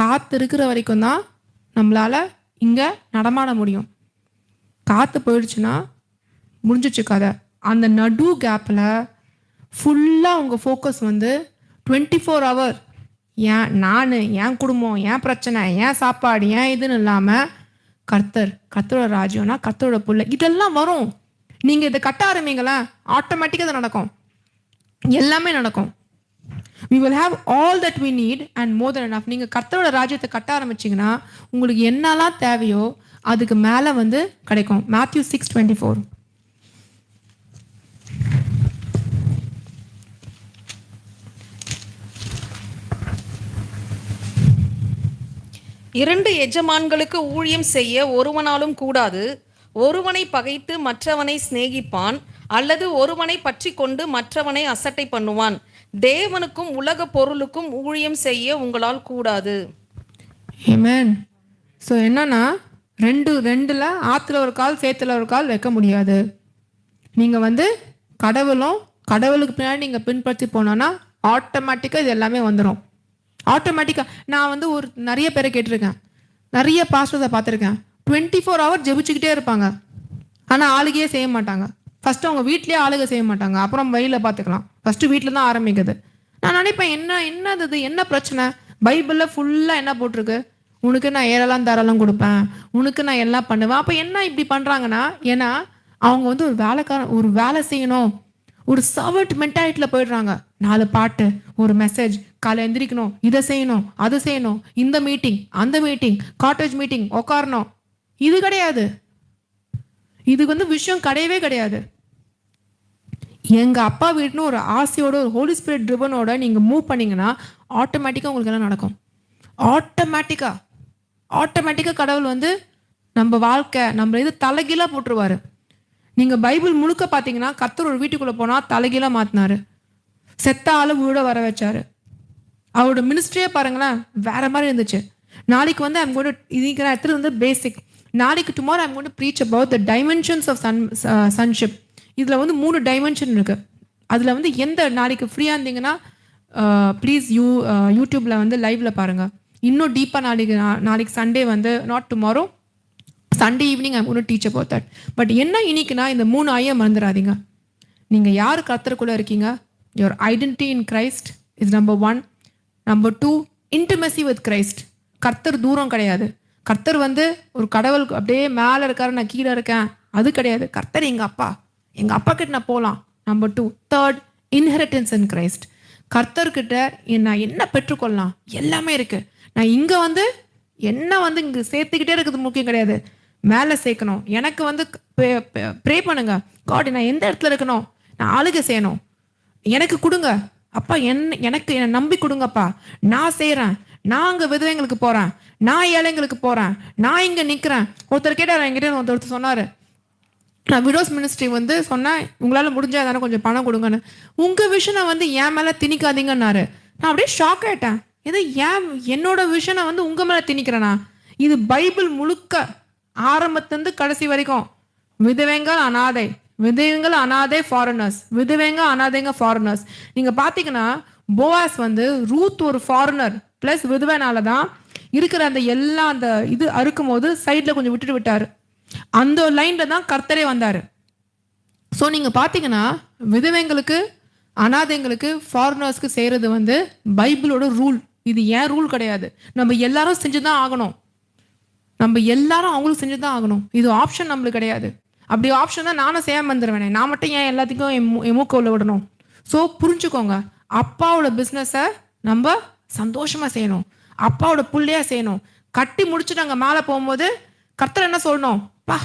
[SPEAKER 1] காத்து இருக்கிற வரைக்கும் தான் நம்மளால இங்க நடமாட முடியும். காத்து போயிடுச்சுன்னா முடிஞ்சிச்சு கதை. அந்த நடு கேப்பில் ஃபுல்லாக உங்கள் ஃபோக்கஸ் வந்து 24 hour நான், என் குடும்பம், என் பிரச்சனை, என் சாப்பாடு, என் இதுன்னு இல்லாமல் கர்த்தரோட ராஜ்யம்னா கர்த்தரோட புள்ள இதெல்லாம் வரும். நீங்கள் இதை கட்ட ஆரம்பிங்களா, ஆட்டோமேட்டிக்காக இது நடக்கும், எல்லாமே நடக்கும். we will have all that we need and more than enough. நீங்கள் கர்த்தரோட ராஜ்யத்தை கட்ட ஆரம்பிச்சிங்கன்னா உங்களுக்கு என்னெல்லாம் தேவையோ அதுக்கு மேலே வந்து கிடைக்கும். Matthew 6:24.
[SPEAKER 2] இரண்டு எஜமான்களுக்கு ஊழியம் செய்ய ஒருவனாலும் கூடாது. ஒருவனை பகைத்து மற்றவனை சிநேகிப்பான், அல்லது ஒருவனை பற்றி கொண்டு மற்றவனை அசட்டை பண்ணுவான். தேவனுக்கும் உலக பொருளுக்கும் ஊழியம் செய்ய உங்களால் கூடாது.
[SPEAKER 1] ஆமென். ஸோ என்னன்னா ரெண்டுல ஆற்றுல ஒரு கால் சேத்துல ஒரு கால் வைக்க முடியாது. நீங்கள் வந்து கடவுளுக்கு பின்னாடி நீங்கள் பின்பற்றி போனோன்னா ஆட்டோமேட்டிக்காக இது எல்லாமே வந்துடும். ஆட்டோமேட்டிக்காக நான் வந்து நிறைய பேரை கேட்டிருக்கேன், நிறைய பாஸ்டர்ஸை பார்த்துருக்கேன். 24 hour ஜெபிச்சுக்கிட்டே இருப்பாங்க, ஆனால் ஆளுகையே செய்ய மாட்டாங்க. ஃபர்ஸ்ட் அவங்க வீட்லேயே ஆளுகை செய்ய மாட்டாங்க, அப்புறம் வழியில் பார்த்துக்கலாம். ஃபர்ஸ்ட் வீட்டில் தான் ஆரம்பிக்குது. நான் நினைப்பேன் என்னது என்ன பிரச்சனை? பைபிளில் ஃபுல்லாக என்ன போட்டிருக்கு? உனக்கு நான் ஏறலாம் தாராளம் கொடுப்பேன், உனக்கு நான் எல்லாம் பண்ணுவேன். அப்போ என்ன இப்படி பண்ணுறாங்கன்னா, ஏன்னா அவங்க வந்து ஒரு வேலை செய்யணும், ஒரு சர்வெண்ட் மென்டாலிட்டியில் போயிடுறாங்க. 4 பாட்டு, ஒரு மெசேஜ், காலை எந்திரிக்கணும், இதை செய்யணும், அதை செய்யணும், இந்த மீட்டிங், அந்த மீட்டிங், காட்டேஜ் மீட்டிங், உட்காரணும். இது கிடையாது. இது வந்து விஷயம் கிடையவே கிடையாது. எங்க அப்பா வீட்டுன்னு ஒரு ஆசையோட, ஒரு ஹோலி ஸ்பிரிட் ட்ரிவனோட நீங்க மூவ் பண்ணீங்கன்னா ஆட்டோமேட்டிக்கா உங்களுக்கு எல்லாம் நடக்கும். ஆட்டோமேட்டிக்கா கடவுள் வந்து நம்ம வாழ்க்கை நம்ம இது தலைகீழா போட்டுருவாரு. நீங்க பைபிள் முழுக்க பாத்தீங்கன்னா கர்த்தர் ஒரு வீட்டுக்குள்ள போனா தலைகீழா மாத்தினாரு, செத்த ஆளு வீட வர வச்சாரு. அவரோட மினிஸ்ட்ரியே பாருங்களேன் வேற மாதிரி இருந்துச்சு. நாளைக்கு வந்து இதுக்கு நான் எடுத்துட்டு வந்து பேசிக். நாளைக்கு tomorrow I'm going to preach about the dimensions of sonship. இதுல வந்து 3 டைமென்ஷன் இருக்கு. அதுல வந்து எந்த நாளைக்கு ஃப்ரீயா இருந்தீங்கன்னா ப்ளீஸ் யூடியூப்ல வந்து லைவ்ல பாருங்க. இன்னும் டீப்பா நாளைக்கு சண்டே வந்து not tomorrow, Sunday evening I'm going to teach about that. But என்ன இன்னைக்குன்னா இந்த 3 ஐயம் மறந்துடாதீங்க. நீங்க யார் கர்த்தருக்குள்ள இருக்கீங்க? Your identity in Christ is number 1. Number 2, intimacy with Christ. கர்த்தர் தூரம் கிடையாது. கர்த்தர் வந்து ஒரு கடவுள் அப்படியே மேலே இருக்காரு, நான் கீழே இருக்கேன், அது கிடையாது. கர்த்தர் எங்க அப்பா கிட்ட நான் போகலாம். Number 2. Third, inheritance in Christ. கர்த்தர்கிட்ட நான் என்ன பெற்றுக்கொள்ளலாம்? எல்லாமே இருக்கு. நான் இங்க வந்து என்ன வந்து இங்க சேர்த்துக்கிட்டே இருக்குது முக்கியம் கிடையாது, மேலே சேர்க்கணும். எனக்கு வந்து ப்ரே பண்ணுங்க, காட் நான் எந்த இடத்துல இருக்கணும், நான் ஆளுகை செய்யணும், எனக்கு கொடுங்க அப்பா, எனக்கு நம்பி கொடுங்கப்பா, நான் செய்கிறேன், நான் அங்கே விதவைங்களுக்கு போகிறேன், நான் ஏழைங்களுக்கு போகிறேன், நான் இங்கே நிற்கிறேன். ஒருத்தர் கேட்டார் என்கிட்ட, ஒருத்தர் சொன்னார், நான் விடோஸ் மினிஸ்ட்ரி வந்து சொன்னேன், உங்களால் முடிஞ்சா தானே கொஞ்சம் பணம் கொடுங்கன்னு. உங்கள் விஷனை வந்து என் மேலே திணிக்காதீங்கன்னாரு. நான் அப்படியே ஷாக் ஆகிட்டேன். இது என்னோட விஷனை வந்து உங்கள் மேலே திணிக்கிறேனா? இது பைபிள் முழுக்க ஆரம்பத்துலேருந்து கடைசி வரைக்கும் விதவைங்கள் அனாதை ஃபாரினர்ஸ், விதவைங்க அனாதைங்க ஃபாரினர்ஸ். நீங்கள் பார்த்தீங்கன்னா போவாஸ் வந்து ரூத் ஒரு ஃபாரினர் ப்ளஸ் விதவைனால தான் இருக்கிற அந்த இது அறுக்கும் போது சைடில் கொஞ்சம் விட்டுட்டு விட்டாரு. அந்த லைன்ல தான் கர்த்தரே வந்தாரு. ஸோ நீங்க பாத்தீங்கன்னா விதவைங்களுக்கு, அனாதைங்களுக்கு, ஃபாரினர்ஸ்க்கு செய்யறது வந்து பைபிளோட ரூல். இது ஏன் ரூல் கிடையாது. நம்ம எல்லாரும் செஞ்சுதான் ஆகணும். நம்ம எல்லாரும் அவங்களுக்கு செஞ்சுதான் ஆகணும். இது ஆப்ஷன் நம்மளுக்கு கிடையாது. அப்படி ஆப்ஷன் தான் நானும் செய்யாம வந்துடுவேனே. நான் மட்டும் ஏன் எல்லாத்துக்கும் என் மூக்கோல விடணும்? ஸோ புரிஞ்சுக்கோங்க, அப்பாவோட பிஸ்னஸை நம்ம சந்தோஷமா செய்யணும். அப்பாவோட புள்ளையா செய்யணும். கட்டி முடிச்சுட்டு அங்கே மேலே போகும்போது கர்த்தர் என்ன சொல்லணும்? பா,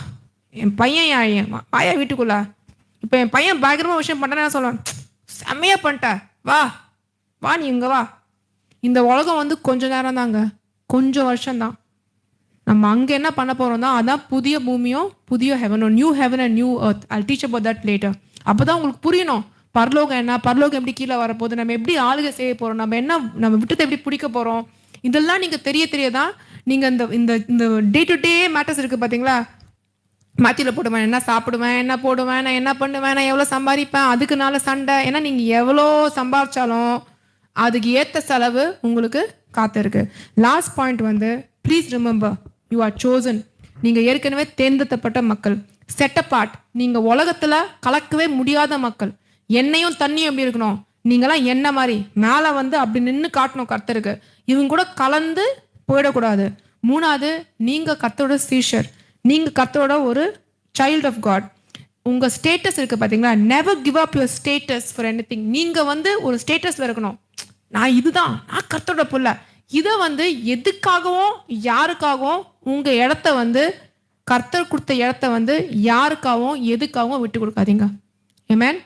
[SPEAKER 1] என் பையன் வாயா வீட்டுக்குள்ள. இப்போ என் பையன் பயங்கரமா விஷயம் பண்ணேன்னு சொல்லுவேன், செம்மையா பண்ணிட்ட, வா வா நீ இங்க வா. இந்த உலகம் வந்து கொஞ்ச நேரம் தாங்க, கொஞ்சம் வருஷம்தான். நம்ம அங்கே என்ன பண்ண போறோம் தான், அதான் புதிய பூமியும் புதிய ஹெவனும், new heaven and new earth. I'll teach about that later. அப்போதான் உங்களுக்கு புரியணும் பரலோகம் என்ன, பரலோகம் எப்படி கீழே வரப்போகுது, நம்ம எப்படி ஆளுகை செய்ய போறோம், நம்ம விட்டத்தை எப்படி பிடிக்க போறோம். இதெல்லாம் நீங்க தெரியதான் நீங்க இந்த இந்த இந்த டே டு டே மேட்டர்ஸ் இருக்கு பாத்தீங்களா. மாத்தியில போடுவேன், என்ன சாப்பிடுவேன், என்ன போடுவேன், நான் என்ன பண்ணுவேன், நான் எவ்வளோ சம்பாதிப்பேன், அதுக்குனால சண்டை. ஏன்னா நீங்க எவ்வளோ சம்பாதிச்சாலும் அதுக்கு ஏற்ற செலவு உங்களுக்கு காத்திருக்கு. லாஸ்ட் பாயிண்ட் வந்து, please remember, you are chosen. நீங்க ஏற்கனவே தேர்ந்தெடுக்கப்பட்ட மக்கள், செட் அபார்ட். நீங்க உலகத்துல கலக்கவே முடியாத மக்கள். எண்ணெயும் தண்ணியும் எப்படி இருக்கணும், நீங்களாம் என்ன மாதிரி மேலே வந்து அப்படி நின்று காட்டணும் கர்த்தருக்கு. இவங்க கூட கலந்து போயிடக்கூடாது. மூணாவது, நீங்க கர்த்தரோட சீஷர், நீங்க கர்த்தரோட ஒரு சைல்ட் ஆஃப் காட். உங்க ஸ்டேட்டஸ் இருக்கு பாத்தீங்களா, never give up your status for anything. நீங்க வந்து ஒரு ஸ்டேட்டஸ்ல இருக்கணும், நான் இதுதான், நான் கர்த்தரோட புள்ள. இதை வந்து எதுக்காகவும் யாருக்காகவும் உங்க இடத்த வந்து, கர்த்தர் கொடுத்த இடத்த வந்து யாருக்காகவும் எதுக்காகவும் விட்டு கொடுக்காதீங்க. ஆமென்.